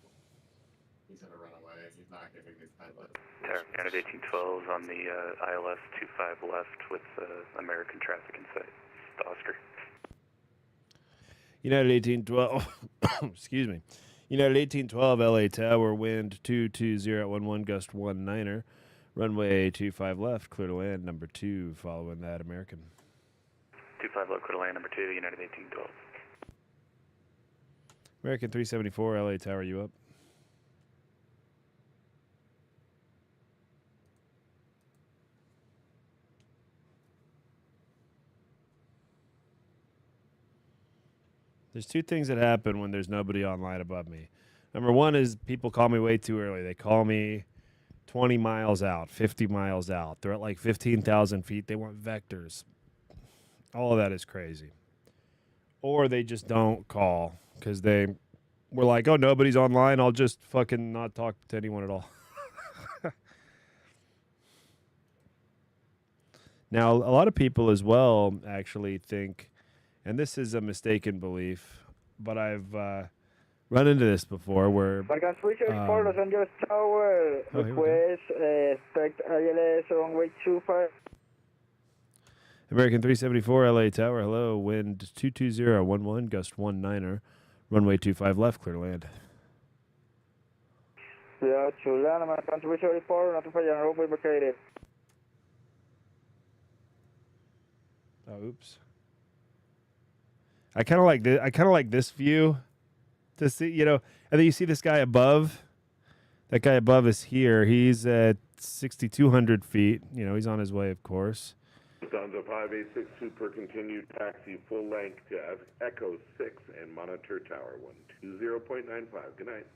He's gonna run away. He's not giving these pilots. United 1812 on the ILS 25 left with American traffic in sight. It's Oscar. United 1812, excuse me. United 1812, LA Tower, wind 22011, gust 19er, runway 25 left, clear to land, number 2, following that American. 25 left, clear to land, number 2, United 1812. American 374, LA Tower, you up? There's two things that happen when there's nobody online above me. Number one is people call me way too early. They call me 20 miles out, 50 miles out. They're at like 15,000 feet. They want vectors. All of that is crazy. Or they just don't call because they were like, oh, nobody's online. I'll just fucking not talk to anyone at all. Now, a lot of people as well actually think, and this is a mistaken belief, but I've run into this before where... for Los Angeles Tower, Oh, here we go. request expect ILS runway 25. American 374, LA Tower, hello, wind 22011, gust 19er, runway 25 left, clear to land. Yeah, Chula, American 374, notify your runway vacated. Oh, oops. I kind of like this. I kind of like this view to see, you know, and then you see this guy above. That guy above is here. He's at 6,200 feet. You know, he's on his way, of course. Lufthansa 586 Super, continue taxi full length to Echo 6 and monitor tower 120.95. Good night.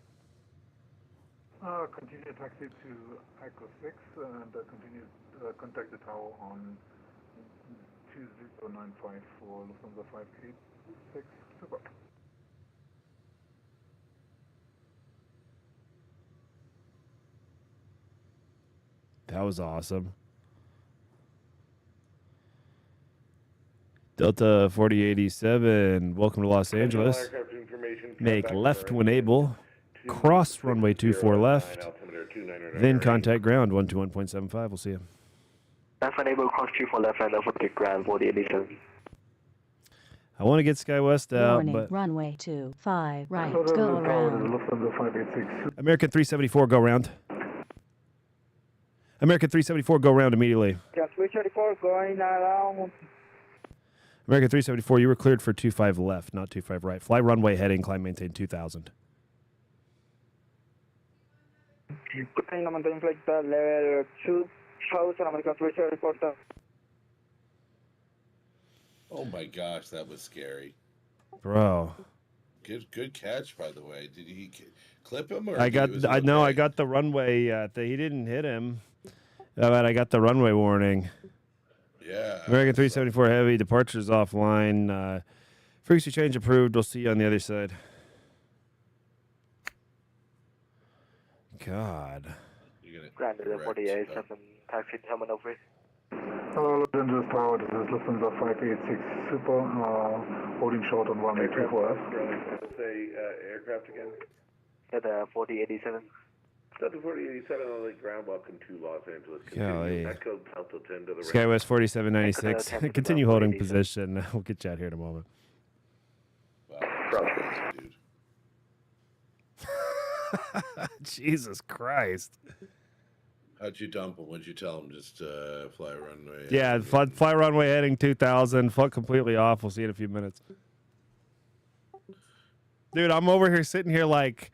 Continue taxi to Echo 6 and continue contact the tower on 2095 for Lufthansa 586 Super. That was awesome. Delta 4087, welcome to Los Angeles. Make left when able. Cross runway 24 left. Then contact ground 121.75. We'll see you. Left when able, cross 24 left and over to ground 4087. I want to get SkyWest out, Warning, but runway 25 right, go around. American 374, go round. American 374, go round immediately. Yeah, 374 going around. American 374, you were cleared for 25 left, not 25 right. Fly runway heading, climb maintain 2000. Maintain flight level 2000, American 374. Oh my gosh, that was scary. Bro. Good catch, by the way. Did he clip him? Or I got the runway. He didn't hit him, but I got the runway warning. Yeah. American 374 heavy, departures offline. Frequency change approved. We'll see you on the other side. God. Ground 48, 7, taxi terminal 3. Hello, Los Angeles Tower, this is Lufthansa 586 Super, holding short on runway 24 left. Say aircraft again. Delta 4087. Delta 4087 on the ground, welcome to Los Angeles. Golly. Echo Delta 10 to the SkyWest 4796. Continue holding position. We'll get you out here in a moment. Dude. Jesus Christ. How'd you dump him? What'd you tell him? Just fly runway? Yeah, fly runway heading 2000. Fuck completely off. We'll see you in a few minutes. Dude, I'm over here sitting here like,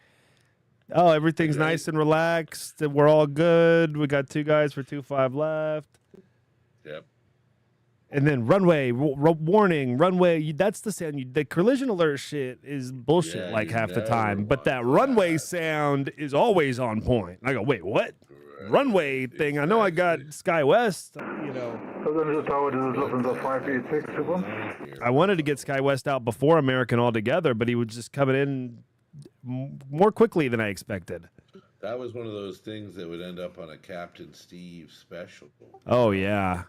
oh, everything's nice and relaxed. We're all good. We got 2 guys for 25 left. Yep. And then runway, warning, runway. That's the sound. The collision alert shit is bullshit like half the time. But that runway sound is always on point. I go, wait, what? Runway thing. I know I got SkyWest, you know. I wanted to get SkyWest out before American altogether, but he was just coming in more quickly than I expected. That was one of those things that would end up on a Captain Steve special. Oh, yeah.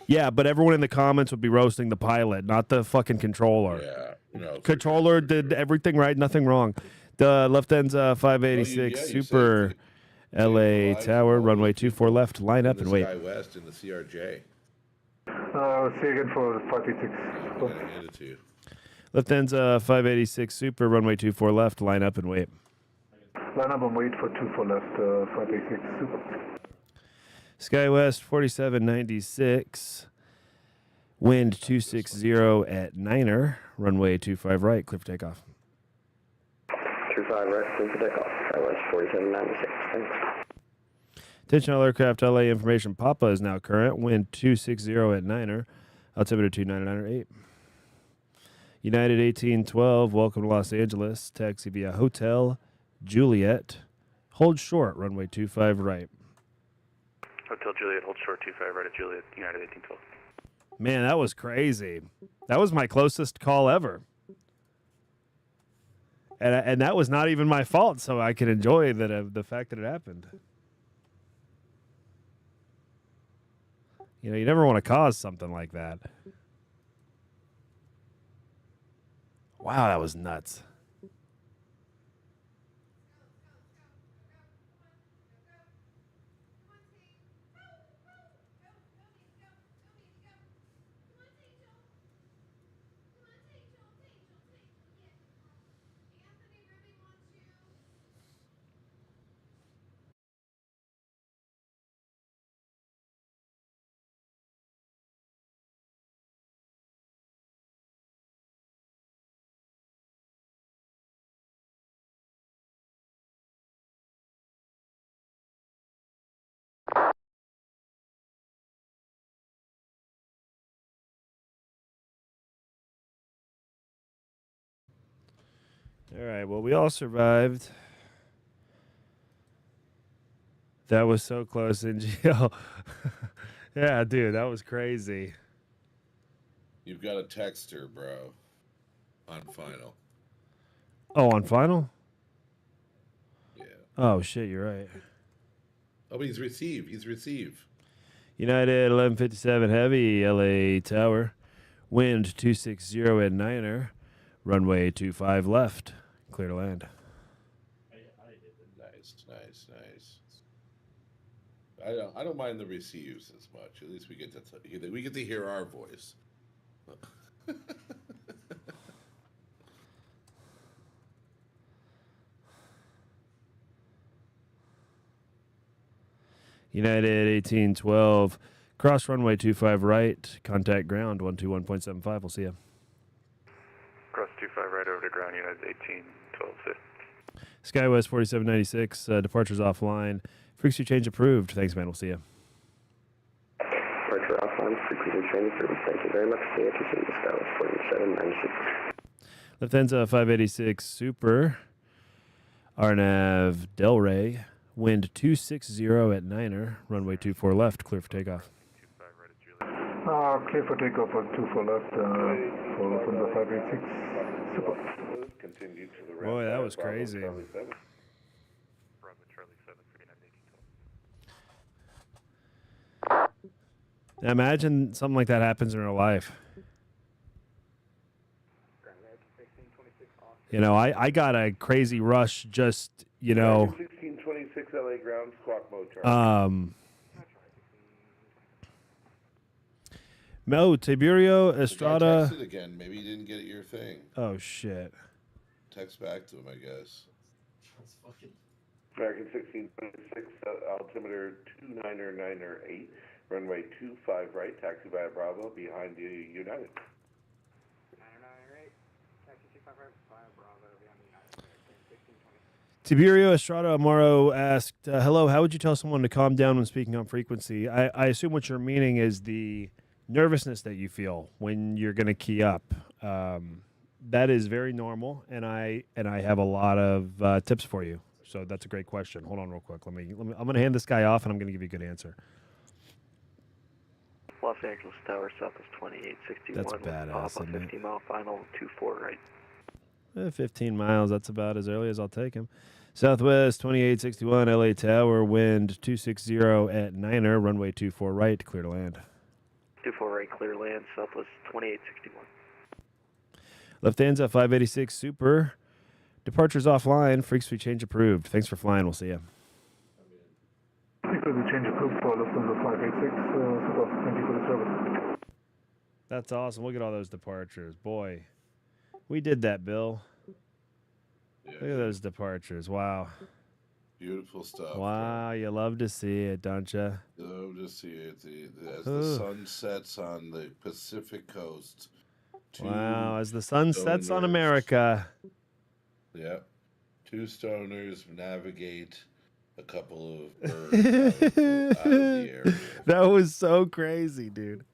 Yeah, but everyone in the comments would be roasting the pilot, not the fucking controller. Yeah. No, controller did everything right, nothing wrong. The Lufthansa 586 Super LA Tower, runway 24 left, line up and wait. SkyWest in the CRJ. See again for 586. I'm going to hand it to you. Lufthansa 586 Super, runway 24 left, line up and wait. Line up and wait for 24 left, 586 Super. SkyWest 4796, wind 260 at Niner, runway 25 right, clear for takeoff. 25 right, clear for takeoff. SkyWest 4796, thanks. Attention all aircraft, LA information, Papa is now current, wind 260 at Niner, altimeter 299.8. United 1812, welcome to Los Angeles, taxi via Hotel Juliet, hold short, runway 25 right. Hotel Juliet, hold short 25 right at Juliet, United 1812. Man, that was crazy. That was my closest call ever. And that was not even my fault, so I could enjoy the fact that it happened. You know, you never want to cause something like that. Wow, that was nuts. All right. Well, we all survived. That was so close, NGL. Yeah, dude, that was crazy. You've got a texter, bro. On final. Oh, on final? Yeah. Oh, shit, you're right. Oh, but he's receive. He's receive. United 1157 Heavy, LA Tower. Wind 260 at Niner. Runway 25 left. Clear to land. Nice. I don't mind the receives as much. At least we get to hear our voice. United 1812. Cross runway 25 right. Contact ground 121.75. We'll see you. Cross 25 right over to ground, United 18, 12, 6. Skywest 4796. Departures offline. Frequency change approved. Thanks, man. We'll see you. Departure offline. Frequency change approved. Thank you very much. The ATC Skywest 4796. Lufthansa 586 Super. RNAV Delray. Wind 260 at Niner. Runway 24 left. Clear for takeoff. Clear for takeoff on 24 left for Lufthansa 586 Super. Continue to the Boy, that was crazy. Bravo Charlie 7, 3982. Imagine something like that happens in real life. You know, I got a crazy rush just, you know. 1626 LA ground, squawk mode, Charlie. Mo, Tiberio, Estrada. Texted again. Maybe you didn't get your thing. Oh, shit. Text back to him, I guess. American 1626, altimeter 29908, runway 25 right, taxi via Bravo, behind the United. 998, taxi 25 right, via Bravo, behind the United. Tiberio Estrada Amaro asked, hello, how would you tell someone to calm down when speaking on frequency? I assume what you're meaning is the nervousness that you feel when you're going to key up. That is very normal, and I have a lot of tips for you. So that's a great question. Hold on real quick. Let me I'm going to hand this guy off, and I'm going to give you a good answer. Los Angeles Tower, Southwest 2861. That's badass, isn't it? 15 mile final, 24 right. 15 miles, that's about as early as I'll take him. Southwest 2861, LA Tower, wind 260 at Niner, runway 24 right, clear to land. 24 right, clear land, Southwest 2861. Lufthansa 586 Super. Departures offline. Frequency change approved. Thanks for flying. We'll see you. Frequency change approved for Lufthansa 586 Super. Thank you for the service. That's awesome. Look at all those departures. Boy, we did that, Bill. Yeah. Look at those departures. Wow. Beautiful stuff. Wow, you love to see it, don't you? Love to see it. As the sun sets on the Pacific coast. Wow, as the sun sets on America. Yep. Two stoners navigate a couple of birds out of the area. That was so crazy, dude.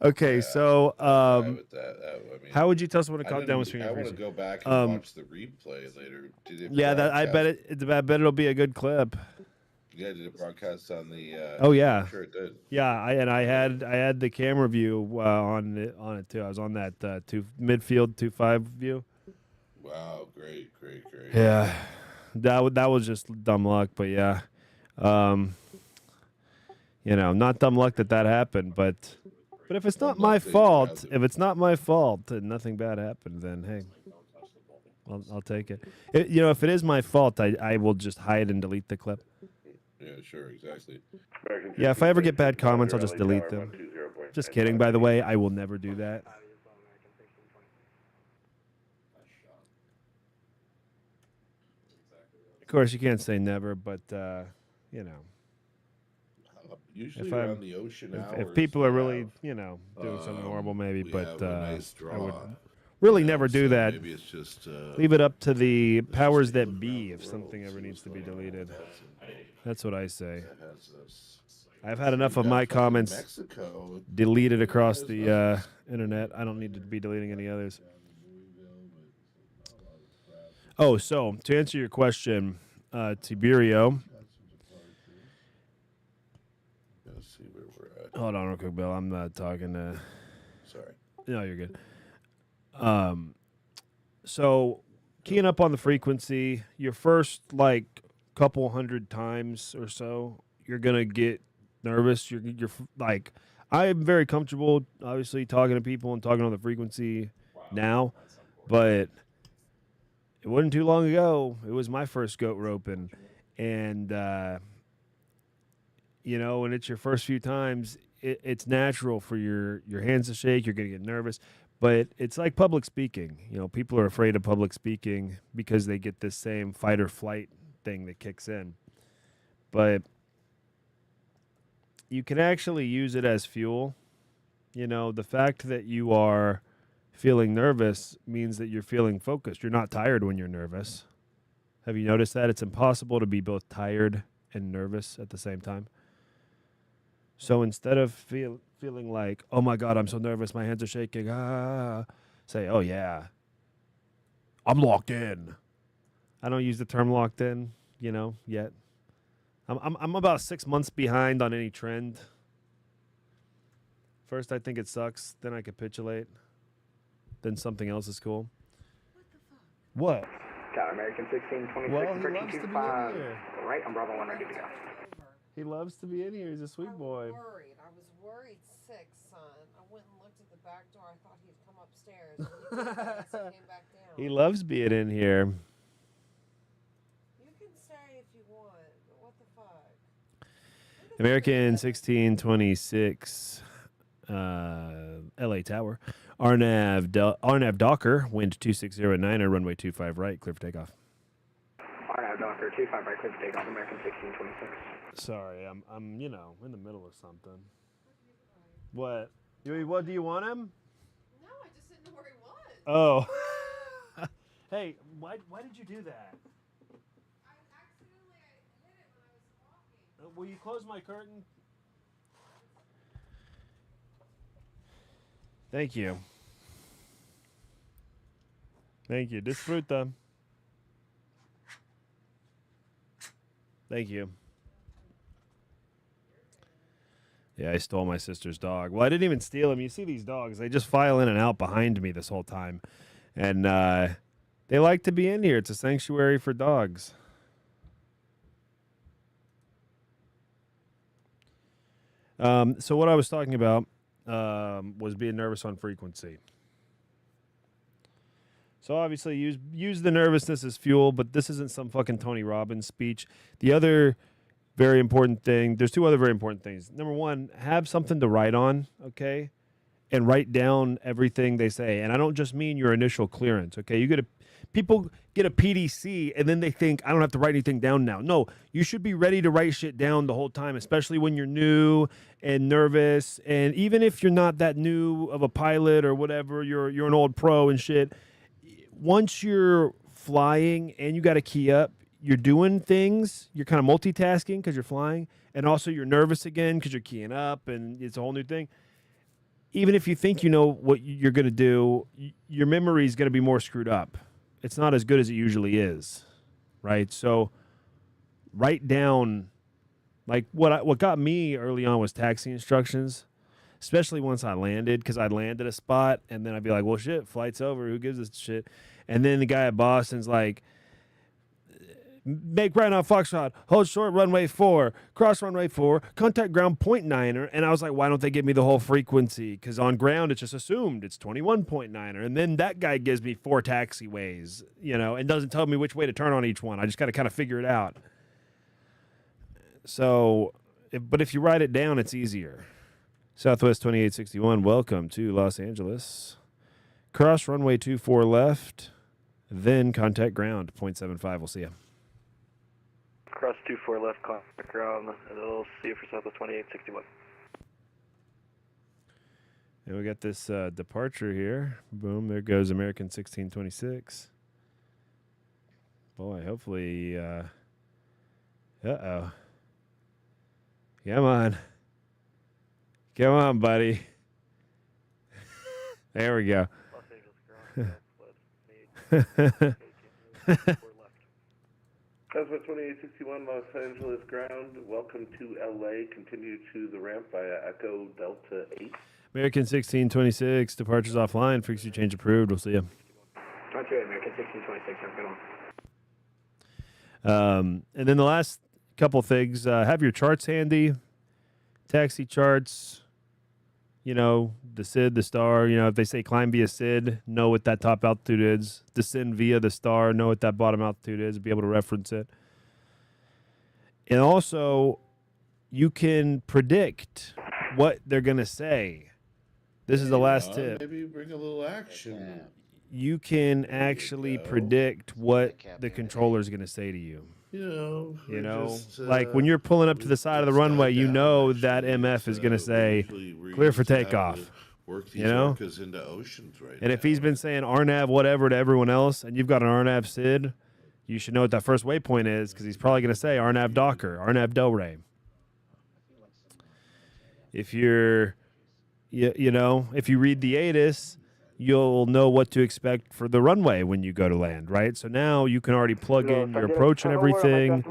Okay, so how would you tell someone to calm down with speaking? I want to go back and watch the replay later. I bet it'll be a good clip. Yeah, did it broadcast on the? Oh yeah, I'm sure it did. Yeah, I had the camera view on it too. I was on that midfield 2.5 view. Wow, great. Yeah, that was just dumb luck, but yeah, not dumb luck that happened, but if it's not my fault, and nothing bad happened, then hey, I'll take it. If it is my fault, I will just hide and delete the clip. Yeah, sure, exactly. Yeah, if I ever get bad comments, I'll just delete them. Just kidding, by the way. I will never do that. Of course, you can't say never, but, Usually around the ocean hours. If people are really, doing something horrible, maybe, but nice I would really never do that. Maybe it's just... leave it up to the powers that be if something ever needs to be deleted. That's what I say. I've had enough of my comments deleted across the internet. I don't need to be deleting any others. Oh, so to answer your question, Tiberio. Let's see where we're at. Hold on real quick, Bill. I'm not talking to... Sorry. No, you're good. So keying up on the frequency, your first like couple hundred times or so, you're gonna get nervous. You're like, I'm very comfortable, obviously, talking to people and talking on the frequency now, but it wasn't too long ago. It was my first goat roping, and you know, when it's your first few times, it's natural for your hands to shake. You're gonna get nervous. But it's like public speaking. You know, people are afraid of public speaking because they get this same fight or flight thing that kicks in. But you can actually use it as fuel. You know, the fact that you are feeling nervous means that you're feeling focused. You're not tired when you're nervous. Have you noticed that? It's impossible to be both tired and nervous at the same time. So instead of feeling like, oh my God, I'm so nervous, my hands are shaking, say, oh yeah, I'm locked in. I don't use the term locked in, you know, yet. I'm about 6 months behind on any trend. First, I think it sucks. Then I capitulate. Then something else is cool. What? Tower American 1626, Well, he approaching loves to be in 25. here. Right, on Bravo 1 ready to go. He loves to be in here. He's a sweet boy. I was worried sick, son. I went and looked at the back door. I thought he'd come upstairs. And he didn't. He came back down. He loves being in here. You can stay if you want, but what the fuck? American 1626, LA Tower. RNAV Docker, wind 260 runway 25 right, clear for takeoff. RNAV Docker 25 right, clear for takeoff, American 1626. Sorry, I'm you know, in the middle of something. What? What, do you want him? No, I just didn't know where he was. Oh. Hey, why did you do that? I accidentally hit it when I was walking. Will you close my curtain? Thank you. Thank you. Disfruta. Thank you. Yeah, I stole my sister's dog. Well, I didn't even steal him. You see these dogs, they just file in and out behind me this whole time. And they like to be in here. It's a sanctuary for dogs. So what I was talking about was being nervous on frequency. So obviously use the nervousness as fuel, but this isn't some fucking Tony Robbins speech. The other very important thing, there's two other very important things. Number one, have something to write on, okay? And write down everything they say. And I don't just mean your initial clearance, okay? People get a PDC and then they think, I don't have to write anything down now. No, you should be ready to write shit down the whole time, especially when you're new and nervous. And even if you're not that new of a pilot or whatever, you're an old pro and shit. Once you're flying and you got to key up, you're doing things, you're kind of multitasking because you're flying, and also you're nervous again because you're keying up and it's a whole new thing. Even if you think you know what you're going to do, your memory is going to be more screwed up. It's not as good as it usually is, right? So write down, like what got me early on was taxi instructions, especially once I landed, because I'd land at a spot and then I'd be like, well, shit, flight's over. Who gives a shit? And then the guy at Boston's like, make right on Foxtrot, hold short runway 4, cross runway 4, contact ground 0.9er. And I was like, why don't they give me the whole frequency? Because on ground, it's just assumed it's 21.9er. And then that guy gives me 4 taxiways, you know, and doesn't tell me which way to turn on each one. I just got to kind of figure it out. So, but if you write it down, it's easier. Southwest 2861, welcome to Los Angeles. Cross runway 24 left, then contact ground 0.75. We'll see you. Cross 24 left, contact ground, and it'll see you for Southwest 2861. And we got this departure here. Boom, there goes American 1626. Boy, hopefully, uh-oh. Come on. Come on, buddy. There we go. Southwest 2861, Los Angeles ground. Welcome to LA. Continue to the ramp via Echo Delta 8. American 1626, departures offline. Frequency change approved. We'll see you. Roger, American 1626. Have a good one. And then the last couple things, have your charts handy. Taxi charts, you know, the SID, the star. You know, if they say climb via SID, know what that top altitude is. Descend via the star, know what that bottom altitude is, be able to reference it. And also, you can predict what they're going to say. This is the last tip. Maybe bring a little action. You can actually predict what the controller is going to say to you. You know, just, like when you're pulling up to the side of the runway, you know that MF is going to say clear for takeoff. Work these you know, orcas into oceans right and now. if he's been saying RNAV whatever to everyone else, and you've got an RNAV SID, you should know what that first waypoint is because he's probably going to say RNAV Docker, RNAV Delray. If you're, you know, if you read the ATIS, you'll know what to expect for the runway when you go to land, right? So now you can already plug in your approach and everything.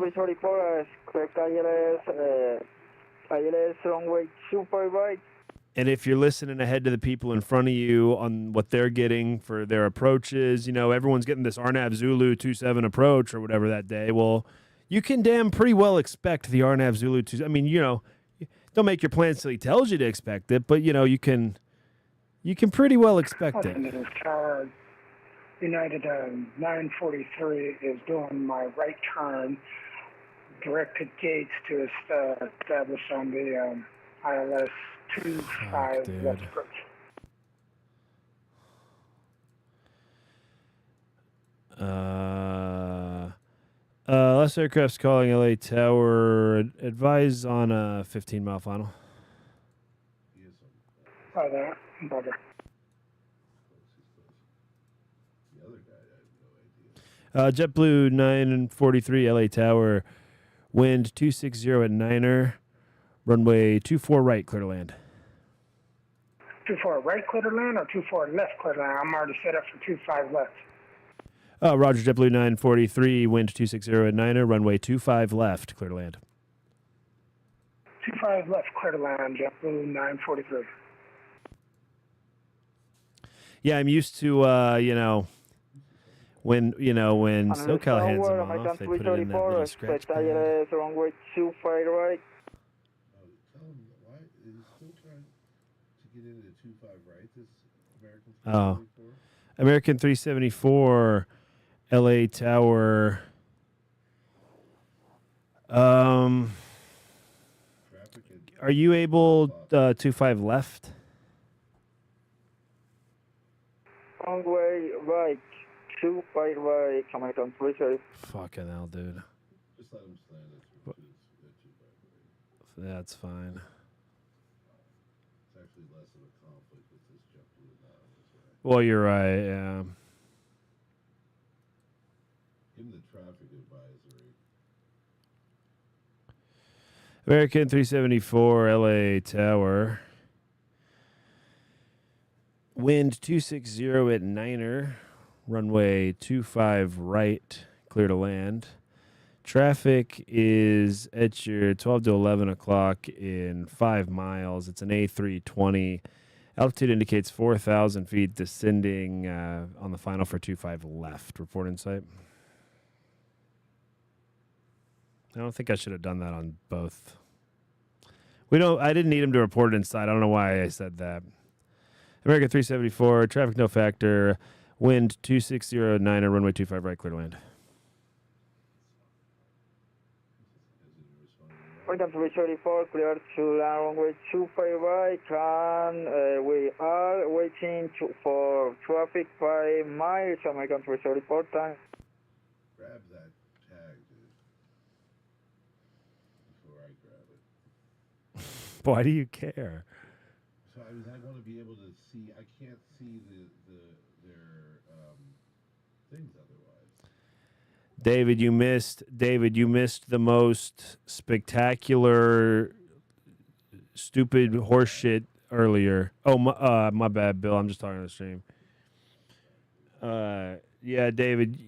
And if you're listening ahead to the people in front of you on what they're getting for their approaches, you know, everyone's getting this RNAV Zulu 27 approach or whatever that day. Well, you can pretty well expect the RNAV Zulu 27. I mean, you know, don't make your plan till he tells you to expect it, but, you know, you can pretty well expect it. United 943 is doing my right turn, directed gates to establish on the ILS 25 left approach. Less aircraft's calling LA Tower. Advise on a 15-mile final. By that, brother. JetBlue 943 LA Tower, wind 260 at Niner, runway 24 right, clear to land. 24 right, clear to land, or 24 left, clear to land? I'm already set up for 25 left. Roger, JetBlue 943, wind 260 at Niner, runway 25 left, clear to land. 25 left, clear to land, JetBlue 943. Yeah, I'm used to, you know, when SoCal hands them off, they put it in that little scratch pad. Runway 25 right. Tell him, why is he still trying to get into 25 right, this American 374? American 374, LA Tower. Are you able 25 left? Runway right, 25 right, American 330. Fucking hell, dude. Just let him stand at 25 right. That's fine. It's actually less of a conflict with this JetBlue now. Well, you're right, yeah. Give him the traffic advisory. American 374, LA Tower. Wind 260 at Niner, runway 25 right, clear to land. Traffic is at your 12 to 11 o'clock in 5 miles. It's an A320. Altitude indicates 4,000 feet, descending on the final for 25 left. Report in sight. I don't think I should have done that on both. I didn't need him to report it inside. I don't know why I said that. American 374, traffic no factor, wind 260 at Niner, runway 25 right, clear to land. American 334, clear to land runway 25 right, we are waiting for traffic 5 miles, American 334 time. Grab that tag, dude. Before I grab it. Why do you care? So I want to be able to see. I can't see their things otherwise. David, you missed the most spectacular, stupid horseshit earlier. Oh, my bad, Bill. I'm just talking on the stream. Yeah, David,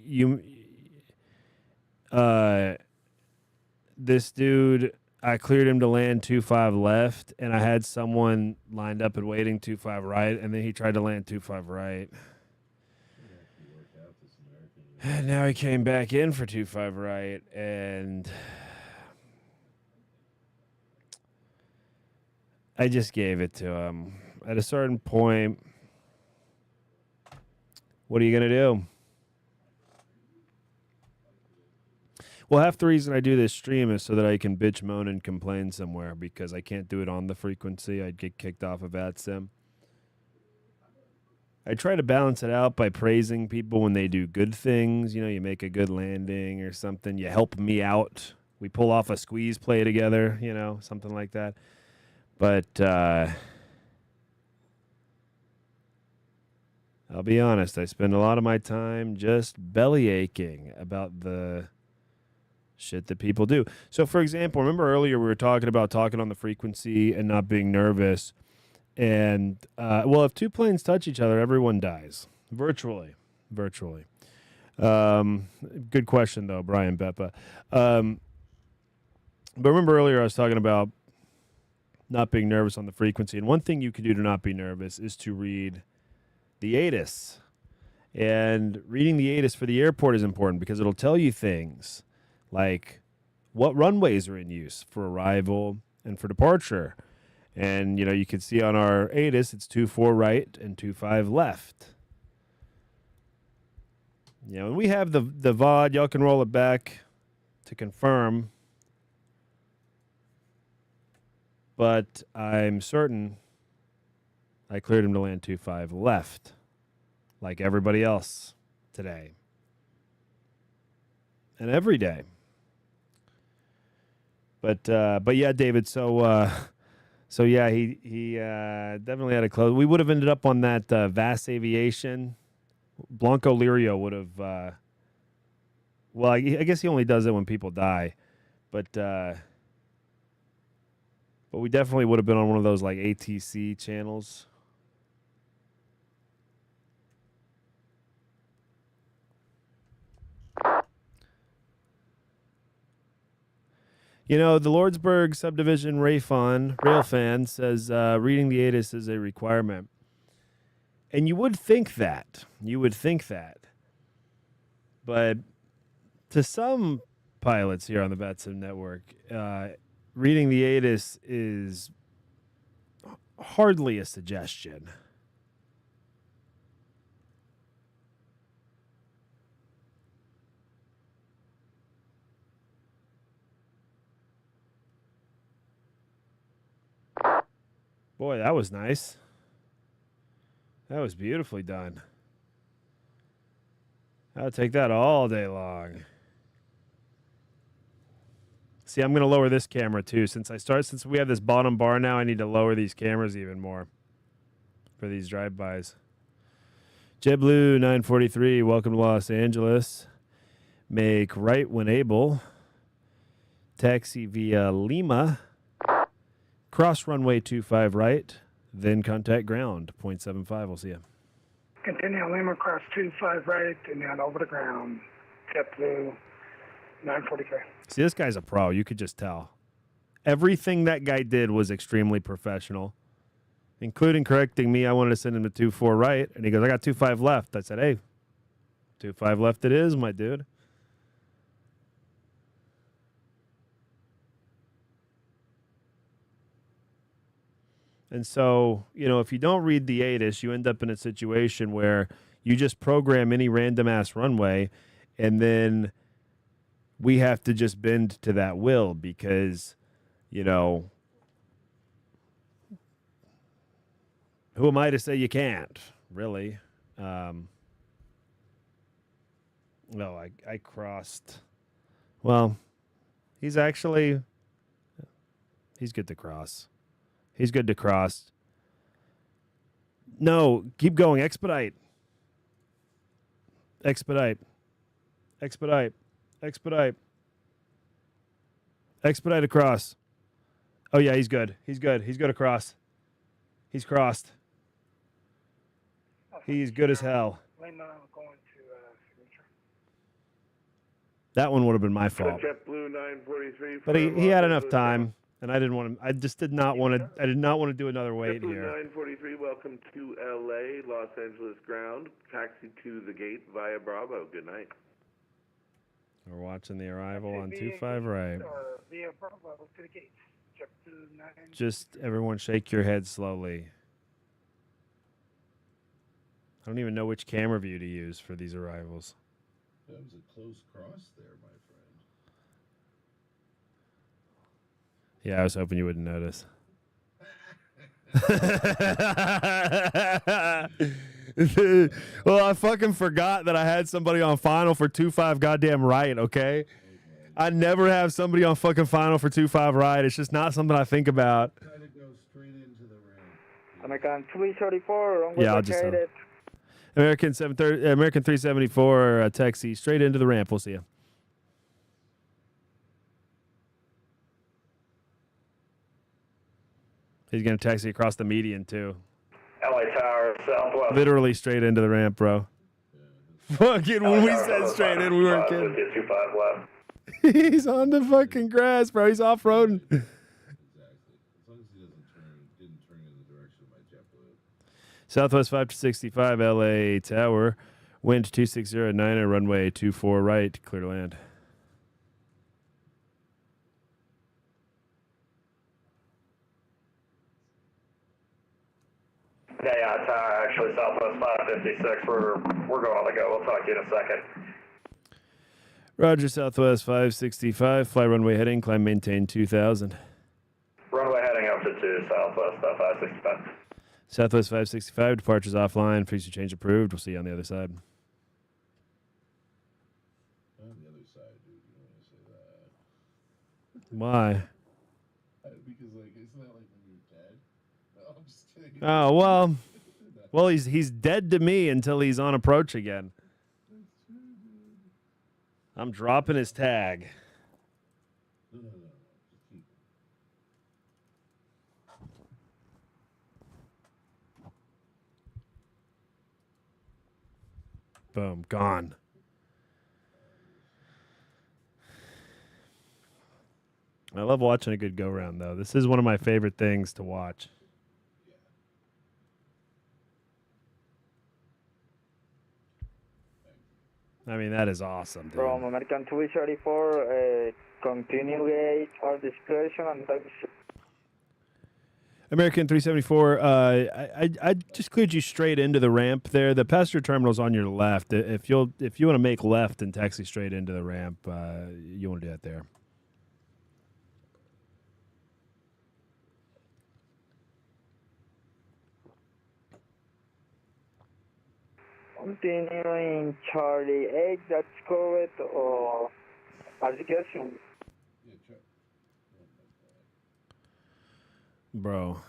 this dude, I cleared him to land 2-5 left, and I had someone lined up and waiting 2-5 right, and then he tried to land 2-5 right. And now he came back in for 2-5 right, and I just gave it to him. At a certain point, what are you going to do? Well, half the reason I do this stream is so that I can bitch, moan, and complain somewhere because I can't do it on the frequency. I'd get kicked off of VATSIM. I try to balance it out by praising people when they do good things. You know, you make a good landing or something. You help me out. We pull off a squeeze play together, you know, something like that. But I'll be honest, I spend a lot of my time just belly aching about the shit that people do. So, for example, remember earlier we were talking about talking on the frequency and not being nervous. And, well, if two planes touch each other, everyone dies. Virtually. Good question, though, Brian Beppa. But remember earlier I was talking about not being nervous on the frequency. And one thing you can do to not be nervous is to read the ATC. And reading the ATC for the airport is important because it'll tell you things like what runways are in use for arrival and for departure. And, you know, you can see on our ATC, it's 2-4 right and 2-5 left. You know, and we have the VOD. Y'all can roll it back to confirm. But I'm certain I cleared him to land 2-5 left, like everybody else today. And every day. But yeah, David, so yeah, he definitely had a close. We would have ended up on that VAS Aviation. Blanco Lirio would have. Well, I guess he only does it when people die, but we definitely would have been on one of those like ATC channels. You know, the Lordsburg subdivision rail fan says reading the ATC is a requirement. And you would think that. But to some pilots here on the VATSIM network, reading the ATC is hardly a suggestion. Boy, that was nice. That was beautifully done. I'll take that all day long. See, I'm going to lower this camera too. Since we have this bottom bar now, I need to lower these cameras even more for these drive-bys. JetBlue 943, welcome to Los Angeles. Make right when able. Taxi via Lima. Cross runway 25 right, then contact ground, 0.75. We'll see you. Continue Lima, cross 25 right, and then over the ground. JetBlue 943. See, this guy's a pro. You could just tell. Everything that guy did was extremely professional, including correcting me. I wanted to send him to 2-4 right, and he goes, I got 2-5 left. I said, hey, 2-5 left it is, my dude. And so, you know, if you don't read the ATC, you end up in a situation where you just program any random-ass runway, and then we have to just bend to that will because, you know, who am I to say you can't, really? No, I crossed. Well, he's good to cross. He's good to cross. No, keep going. Expedite. Expedite across. Oh, yeah, he's good. He's good across. He's crossed. He's good as hell. Lima going to signature. That one would have been my fault. JetBlue 943. But he had enough time, and I didn't want to. I just did not want to. I did not want to do another wait JetBlue here. 943, welcome to LA, Los Angeles ground. Taxi to the gate via Bravo. Good night. We're watching the arrival on 25 right. Via Bravo to the gates. JetBlue 9. Just everyone shake your head slowly. I don't even know which camera view to use for these arrivals. That was a close cross there, my friend. Yeah, I was hoping you wouldn't notice. Well, I fucking forgot that I had somebody on final for 2-5 goddamn right, okay? I never have somebody on fucking final for 2-5 right. It's just not something I think about. Try to go straight into the ramp. American 334, Yeah, I'll just American 374 taxi straight into the ramp. We'll see you. He's going to taxi across the median, too. LA Tower, Southwest. Literally straight into the ramp, bro. Fucking when we said straight in, we weren't kidding. 25 left. He's on the fucking grass, bro. He's off-roading. Exactly. As long as he didn't turn in the direction of my JetBlue. Southwest 565, LA Tower. Wind 260 at 9, runway 24 right. Clear to land. Yeah, Tower, actually Southwest 556. We're going on the go. We'll talk to you in a second. Roger, Southwest 565. Fly runway heading. Climb maintain 2000. Runway heading up to 2, Southwest 565. Southwest 565. Departures offline. Frequency change approved. We'll see you on the other side. On the other side, dude. You don't want to say that. Why? Because, like, isn't that like when you're dead? No, I'm just kidding. Oh, well, he's dead to me until he's on approach again. I'm dropping his tag. No. Just keep it. Boom, gone. I love watching a good go-round, though. This is one of my favorite things to watch. I mean, that is awesome, dude. From American 234, continue gate or discretion and taxi. American 374, I just cleared you straight into the ramp there. The passenger terminal's on your left. If you want to make left and taxi straight into the ramp, you want to do that there. Continuing Charlie 8, that's correct, or application? Bro.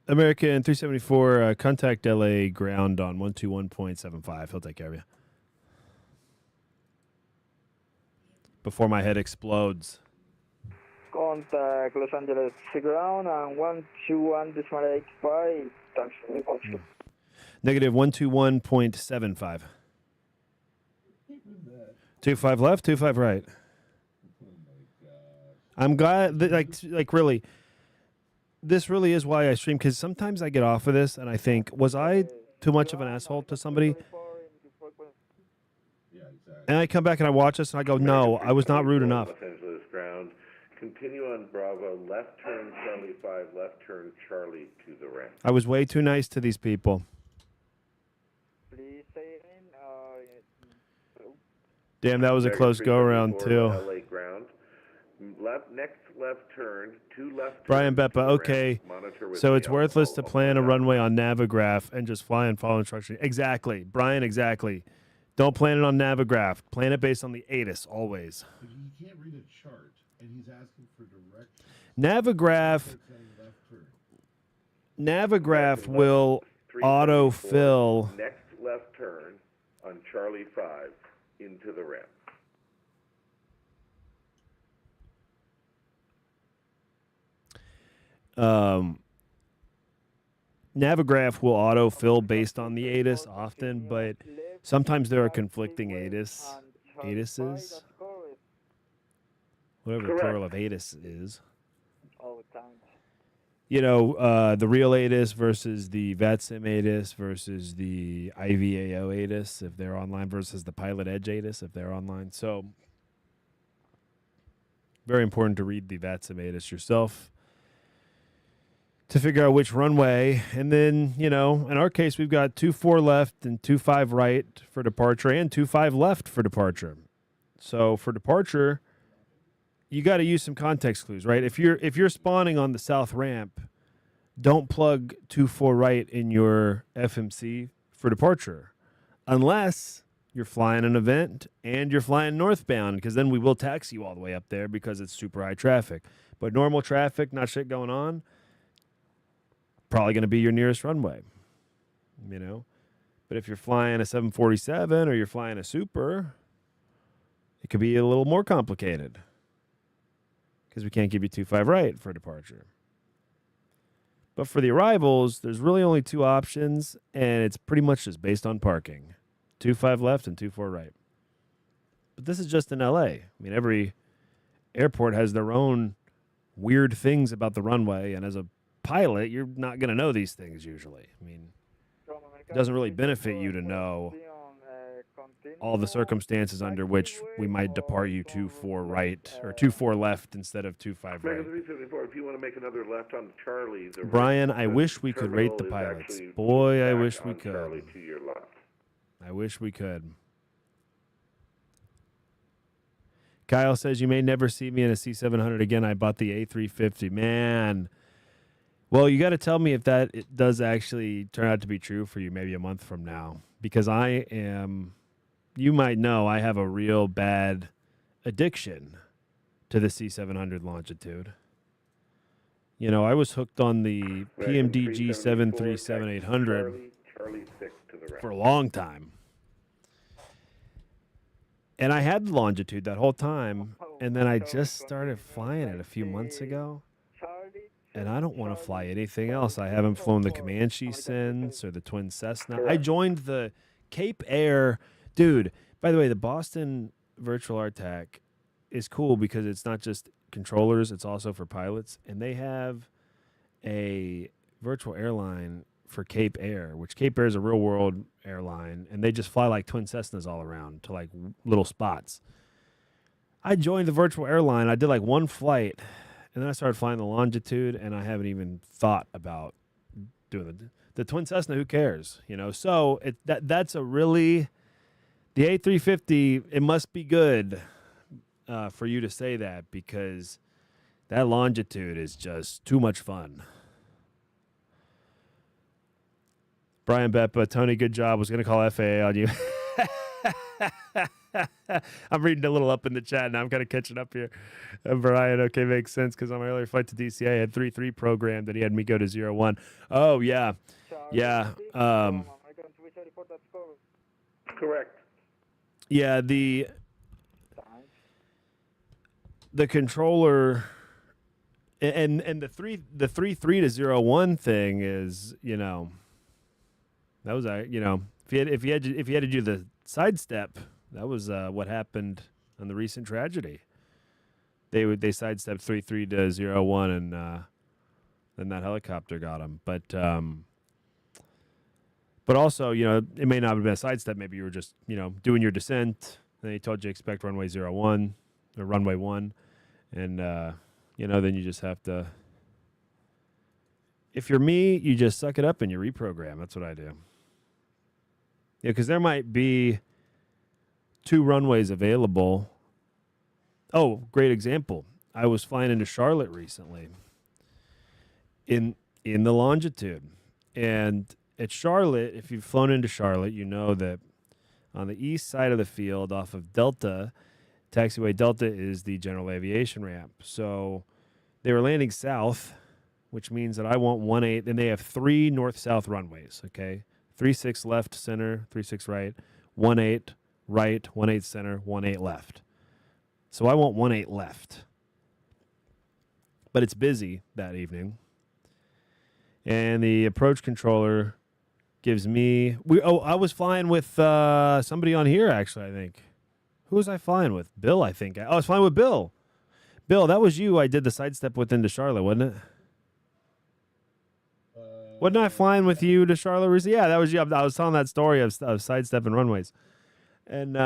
American 374, contact LA ground on 121.75. He'll take care of you. Before my head explodes. Contact Los Angeles ground and 121.85. Taxi. Negative 121.75. 25 left, 25 right. I'm glad that, like really, this really is why I stream, because sometimes I get off of this and I think, was I too much of an asshole to somebody? And I come back and I watch this and I go, no, I was not rude enough. Los Angeles ground. Continue on Bravo. Left turn Charlie 5. Left turn Charlie to the ramp. I was way too nice to these people. Please say in. Damn, that was a close go-around, too. LA ground. Next left turn, 2 left. Brian Beppa, okay. So it's worthless to plan a runway on Navigraph and just fly and follow instructions. Exactly. Brian, exactly. Don't plan it on Navigraph. Plan it based on the ATIS, always. But you can't read a chart, and he's asking for directions. Navigraph will autofill. Next left turn on Charlie 5 into the ramp. Navigraph will autofill based on the ATIS often, but sometimes there are conflicting ATISes. Whatever the plural of ATIS is. All the time. You know, the real ATIS versus the VATSIM ATIS versus the IVAO ATIS if they're online versus the Pilot Edge ATIS if they're online. So, very important to read the VATSIM ATIS yourself to figure out which runway. And then, you know, in our case, we've got 2-4 left and 2-5 right for departure and 2-5 left for departure. So for departure, you got to use some context clues, right? If you're spawning on the south ramp, don't plug 2-4 right in your FMC for departure unless you're flying an event and you're flying northbound, because then we will taxi you all the way up there because it's super high traffic. But normal traffic, not shit going on, probably going to be your nearest runway, you know? But if you're flying a 747 or you're flying a Super, it could be a little more complicated because we can't give you 2-5 right for departure. But for the arrivals, there's really only two options, and it's pretty much just based on parking. 2-5 left and 2-4 right. But this is just in LA. I mean, every airport has their own weird things about the runway, and as a pilot, you're not going to know these things usually. I mean, it doesn't really benefit you to know all the circumstances under which we might depart you 2-4 right or 2-4 left instead of 2-5 right. 374, if you want to make another left on Charlie. Brian, I wish we could rate the pilots. Boy, I wish we could. Charlie to your left. I wish we could. Kyle says, you may never see me in a C700 again. I bought the A350. Man. Well, you got to tell me if that it does actually turn out to be true for you maybe a month from now. Because I am, you might know, I have a real bad addiction to the C700 Longitude. You know, I was hooked on the PMDG 737-800 for a long time. And I had the Longitude that whole time, and then I just started flying it a few months ago. And I don't want to fly anything else. I haven't flown the Comanche since or the Twin Cessna. I joined the Cape Air. Dude, by the way, the Boston Virtual RTAC is cool because it's not just controllers, it's also for pilots. And they have a virtual airline for Cape Air, which Cape Air is a real world airline. And they just fly like Twin Cessnas all around to like little spots. I joined the virtual airline. I did like one flight. And then I started flying the Longitude, and I haven't even thought about doing the Twin Cessna. Who cares, you know? So that's a really the A350. It must be good for you to say that because that Longitude is just too much fun. Brian Beppa, Tony, good job. Was going to call FAA on you. I'm reading a little up in the chat now. I'm kind of catching up here. Brian, okay, makes sense because on my earlier flight to DC, I had 3-3 programmed and he had me go to 0-1. Oh, yeah. Yeah. Correct. Yeah, the controller and the 3-3 to 0-1 thing is, you know, that was you know, if you had to do the sidestep, that was what happened on the recent tragedy. They sidestepped 3-3 to 0-1, and then that helicopter got them. But also, you know, it may not have been a sidestep. Maybe you were just, you know, doing your descent. And they told you expect runway 01 or runway 1, and you know, then you just have to. If you're me, you just suck it up and you reprogram. That's what I do. Yeah, because there might be 2 runways available. Oh, great example. I was flying into Charlotte recently in the Longitude. And at Charlotte, if you've flown into Charlotte, you know that on the east side of the field off of Delta, taxiway Delta is the general aviation ramp. So they were landing south, which means that I want 1-8, and they have 3 north-south runways, okay? 3-6 left, center, 3-6 right, 1-8 right, 1-8 center, 1-8 left. So I want 1-8 left. But it's busy that evening. and the approach controller gives me. I was flying with somebody on here actually. I think. Who was I flying with? Bill, I think. I was flying with Bill. Bill, that was you. I did the sidestep with into Charlotte, wasn't it? Wasn't I flying with you to Charlotte recently? Yeah, that was you. I was telling that story of sidestepping runways, and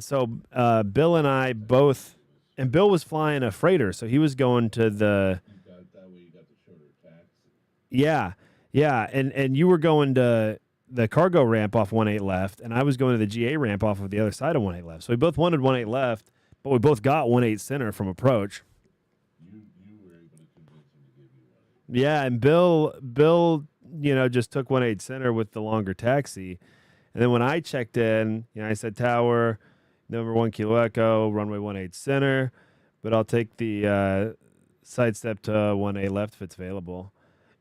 so Bill and I both, and Bill was flying a freighter, so he was going to the. That way you got the shorter taxi. Yeah, and you were going to the cargo ramp off 18 left, and I was going to the GA ramp off of the other side of 18 left. So we both wanted 18 left, but we both got 18 center from approach. Yeah, and Bill, just took 18 center with the longer taxi, and then when I checked in, I said tower, number 1 Kilo Echo, runway 18 center, but I'll take the sidestep to 18 left if it's available,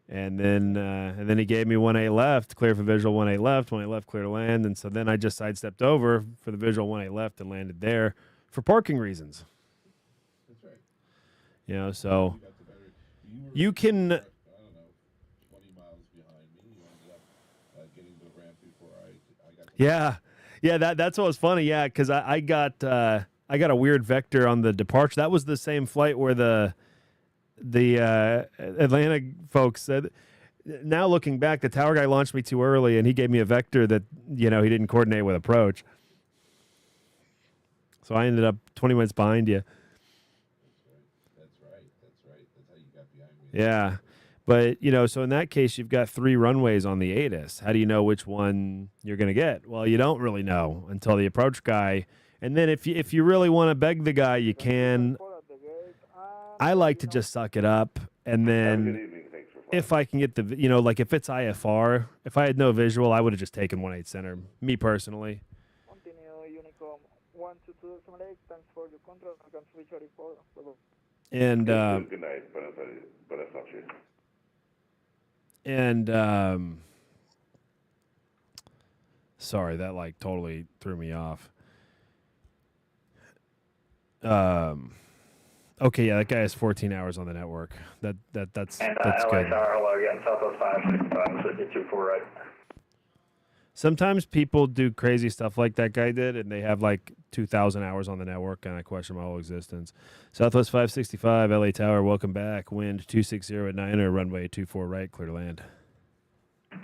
and then he gave me 18 left, clear for visual 18 left, 18 left, clear to land, and so then I just sidestepped over for the visual 18 left and landed there for parking reasons. That's right. So. You can. I don't know, 20 miles behind me. You ended up getting to the ramp before I got. Yeah. That's what was funny. Yeah, because I got a weird vector on the departure. That was the same flight where the Atlanta folks said. Now looking back, the tower guy launched me too early, and he gave me a vector that he didn't coordinate with approach. So I ended up 20 minutes behind you. Yeah, but so in that case, you've got 3 runways on the ATIS. How do you know which one you're going to get? Well, you don't really know until the approach guy. And then if you really want to beg the guy, you can. I like to just suck it up, and then if I can get the like if it's IFR, if I had no visual, I would have just taken 18 center. Me personally. Continue Unicom 122.8. Thanks for your control. I can switch a report. And good night, but that's not true. And sorry, that totally threw me off. Okay, yeah, that guy has 14 hours on the network. That's good. LA Tower, hello again, Southwest 565, 52-4 right. Sometimes people do crazy stuff like that guy did, and they have 2,000 hours on the network, and I question my whole existence. Southwest 565, LA Tower, welcome back. Wind 260 at 9er, runway 24 right, clear to land.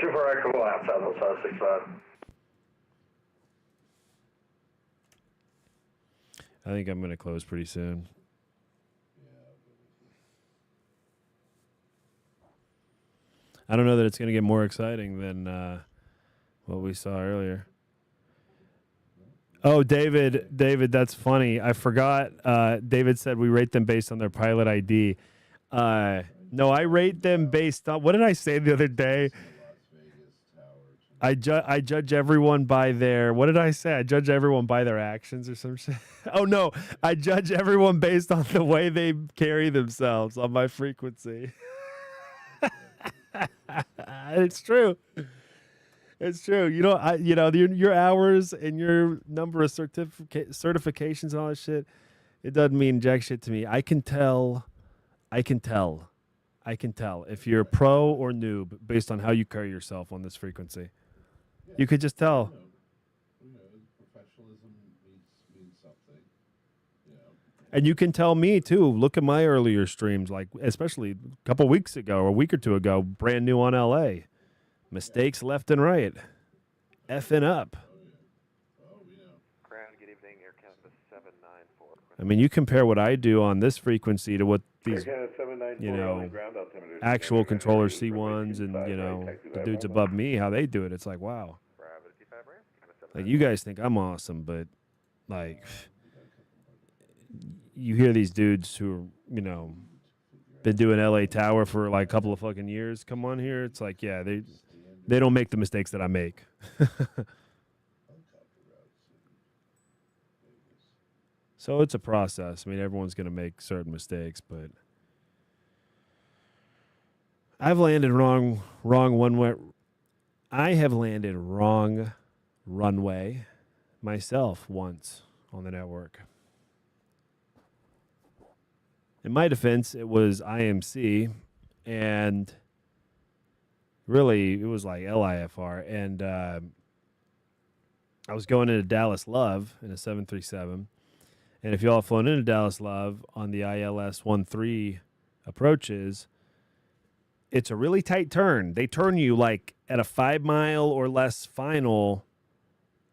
24 right, come on, Southwest 565. I think I'm going to close pretty soon. I don't know that it's going to get more exciting than what we saw earlier. Oh, David, that's funny. I forgot. David said we rate them based on their pilot ID. No, I rate them based on, what did I say the other day? I judge everyone by their, what did I say? I judge everyone by their actions or some shit. Oh, no, I judge everyone based on the way they carry themselves on my frequency. It's true. It's true. Your hours and your number of certifications and all that shit, it doesn't mean jack shit to me. I can tell if you're pro or noob based on how you carry yourself on this frequency. You could just tell. Professionalism means something. And you can tell me too. Look at my earlier streams, especially a couple weeks ago or a week or two ago, brand new on LA. Mistakes left and right. Effing up. Ground, good evening, Air Canada 794. I mean, you compare what I do on this frequency to what these, actual controller C1s and, the dudes above me, how they do it. It's like, wow. You guys think I'm awesome, but, you hear these dudes who are, been doing LA Tower for, a couple of fucking years come on here. It's like, yeah, they don't make the mistakes that I make. So it's a process. I mean, everyone's going to make certain mistakes, but I've landed wrong one way. I have landed wrong runway myself once on the network. In my defense, it was IMC, and Really, it was like LIFR. And I was going into Dallas Love in a 737. And if you all have flown into Dallas Love on the ILS 13 approaches, it's a really tight turn. They turn you like at a 5 mile or less final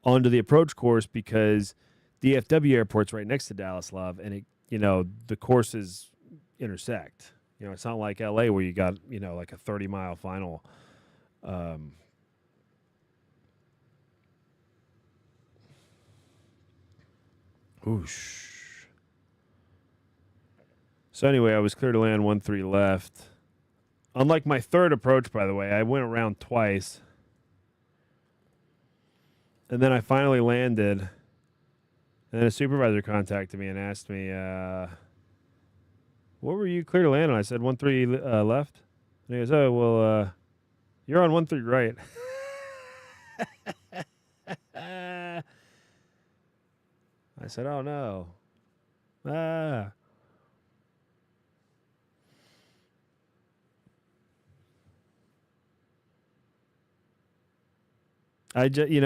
onto the approach course because DFW airport's right next to Dallas Love, and the courses intersect. It's not like LA where you got, like a 30-mile final. Whoosh. So anyway, I was clear to land 13 left. Unlike my third approach, by the way, I went around twice. And then I finally landed. And then a supervisor contacted me and asked me, what were you clear to land on? I said 13 left. And he goes, oh, well, you're on 13 right. I said, oh, no.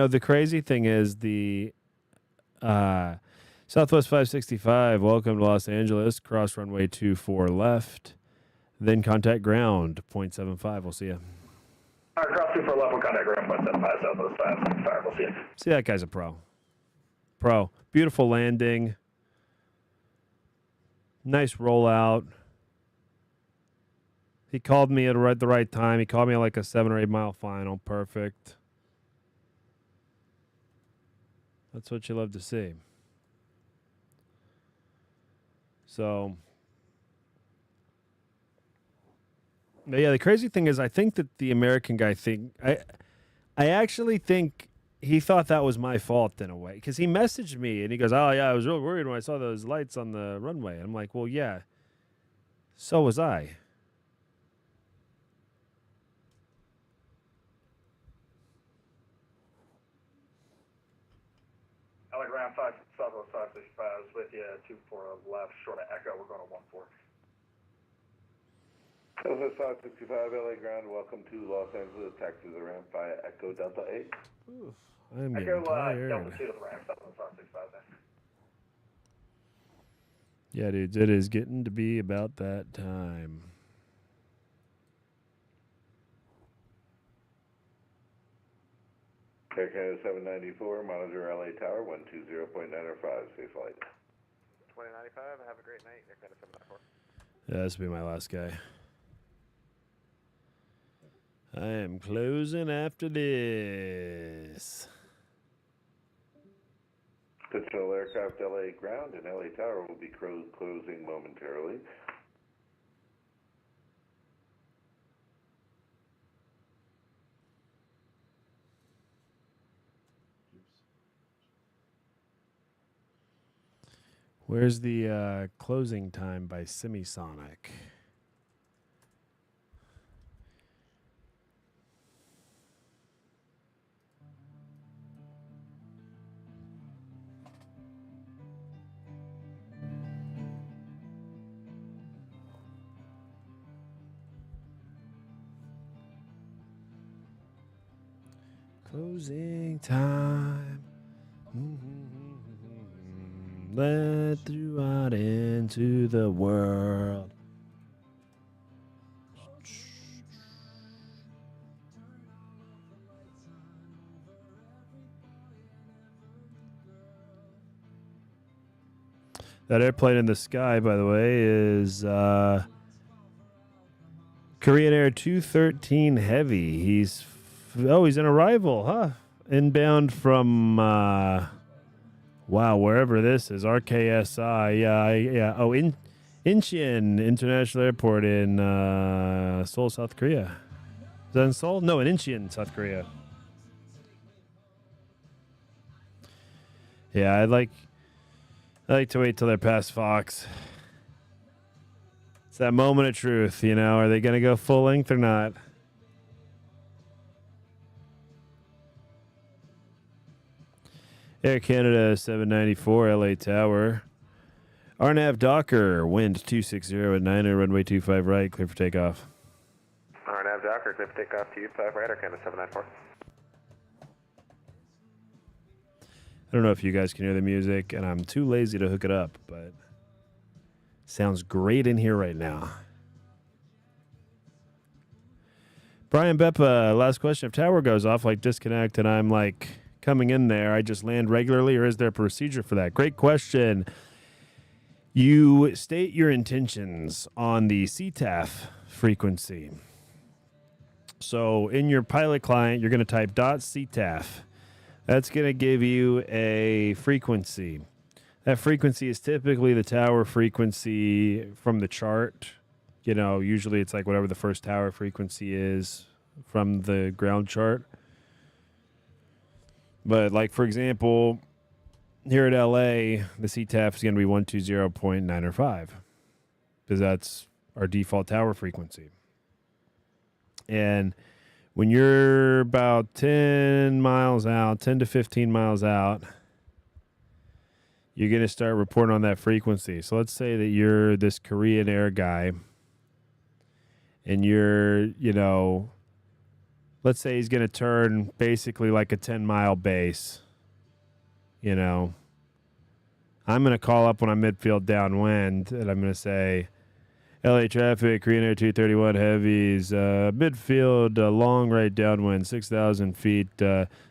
The crazy thing is the Southwest 565, welcome to Los Angeles, cross runway 24 left, then contact ground, 0.75. We'll see you. All right, cross 24 left, we'll contact ground, 0.75, Southwest 565. We'll see you. See, that guy's a pro. Beautiful landing. Nice rollout. He called me at the right time. He called me at like a 7 or 8 mile final. Perfect. That's what you love to see. So, but yeah, the crazy thing is I think that the American guy I actually think he thought that was my fault in a way, because he messaged me and he goes, oh yeah, I was really worried when I saw those lights on the runway. And I'm like, well, yeah, so was I. Ground 5, Southwest 565 is with you, 24 left, short of Echo, we're going to 14. Southwest 565, LA ground, welcome to Los Angeles, taxi to the ramp via Echo Delta 8. Oof, I'm Echo getting tired. Delta 2 to the ramp, Southwest 565 then. Yeah, dudes, it is getting to be about that time. Air Canada 794, monitor LA Tower, 120.905, safe flight. 2095, have a great night, Air Canada 794. Yeah, this will be my last guy. I am closing after this. Control aircraft LA ground and LA Tower will be closing momentarily. Where's the closing time by Semisonic? Closing time. Let you out into the world. That airplane in the sky, by the way, is Korean Air 213 Heavy. He's in arrival, huh? Inbound from wherever this is, RKSI. Yeah. Oh, Incheon International Airport in Seoul, South Korea. Is that in Seoul? No, in Incheon, South Korea. Yeah, I like to wait till they're past Fox. It's that moment of truth, you know. Are they going to go full length or not? Air Canada 794, LA Tower. RNAV Docker, wind 260 at 90, runway 25 right, clear for takeoff. Alright, Nav Docker, clear for takeoff to you, 5 radar, Canada 794. I don't know if you guys can hear the music, and I'm too lazy to hook it up, but sounds great in here right now. Brian Beppa, last question. If tower goes off, like disconnect, and I'm like coming in there, I just land regularly, or is there a procedure for that? Great question. You state your intentions on the CTAF frequency. So in your pilot client, you're going to type .ctaf. That's going to give you a frequency. That frequency is typically the tower frequency from the chart. You know, usually it's like whatever the first tower frequency is from the ground chart. But like, for example, here at LA, the CTAF is going to be 120.905 because that's our default tower frequency. And when you're about 10 miles out, 10 to 15 miles out, you're going to start reporting on that frequency. So let's say that you're this Korean Air guy and you're, you know, let's say he's going to turn basically like a 10-mile base. You know, I'm going to call up when I'm midfield downwind, and I'm going to say, LA traffic, Korean Air 231 heavies, midfield, long right downwind, 6,000 feet,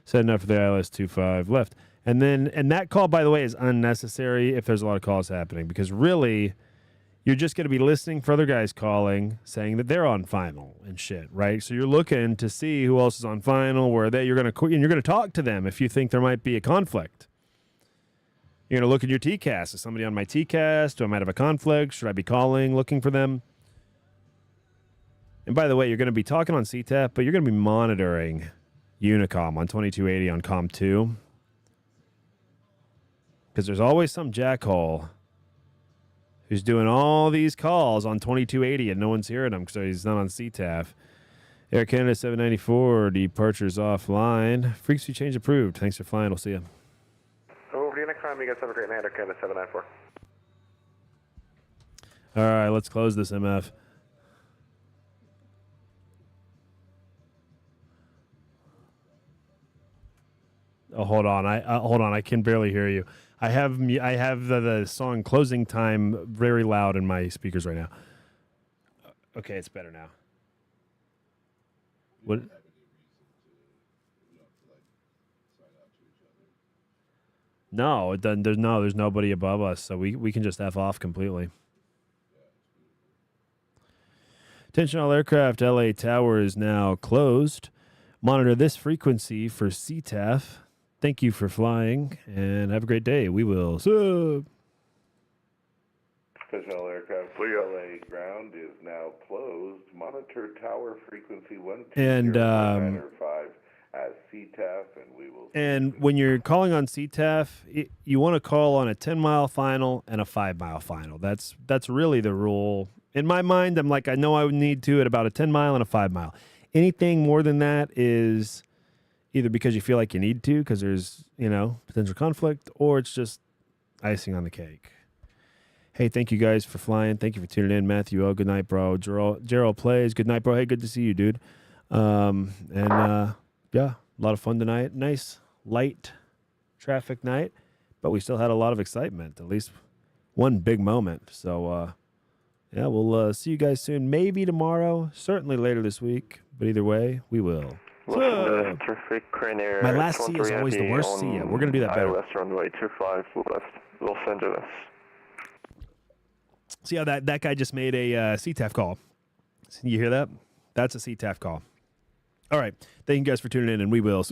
setting up for the ILS 25 left. And that call, by the way, is unnecessary if there's a lot of calls happening, because really, you're just going to be listening for other guys calling, saying that they're on final and shit, right? So you're looking to see who else is on final, where they, you're going to talk to them if you think there might be a conflict. You're going to look at your TCAS. Is somebody on my TCAS? Do I might have a conflict? Should I be calling, looking for them? And by the way, you're going to be talking on CTAP, but you're going to be monitoring Unicom on 2280 on COM 2. Because there's always some jackhole who's doing all these calls on 2280 and no one's hearing him because he's not on CTAF. Air Canada 794, departures offline. Frequency change approved. Thanks for flying. We'll see you. Over to Unicom, you guys have a great night, Air Canada 794. All right, let's close this MF. Oh, hold on. I can barely hear you. I have the song Closing Time very loud in my speakers right now. Okay, it's better now. What? No, it doesn't. There's nobody above us, so we can just F off completely. Attention all aircraft, LA Tower is now closed. Monitor this frequency for CTAF. Thank you for flying, and have a great day. We will sub. Attention all aircraft, LA ground is now closed. Monitor tower frequency 120.905 as CTAF, and we will. And when you're calling on CTAF, you want to call on a 10-mile final and a 5-mile final. That's really the rule. In my mind, I'm like, I know I would need to at about a 10-mile and a 5-mile. Anything more than that is either because you feel like you need to because there's, potential conflict, or it's just icing on the cake. Hey, thank you guys for flying. Thank you for tuning in. Matthew O, good night, bro. Gerald plays. Good night, bro. Hey, good to see you, dude. Yeah, a lot of fun tonight. Nice, light traffic night, but we still had a lot of excitement, at least one big moment. So, yeah, we'll see you guys soon. Maybe tomorrow, certainly later this week, but either way, we will. Listen to traffic, Korean Air. My last C is always the worst C. We're going to do that better. ILS runway 25 left, Los Angeles. See how that guy just made a CTAF call. You hear that? That's a CTAF call. All right. Thank you guys for tuning in, and we will.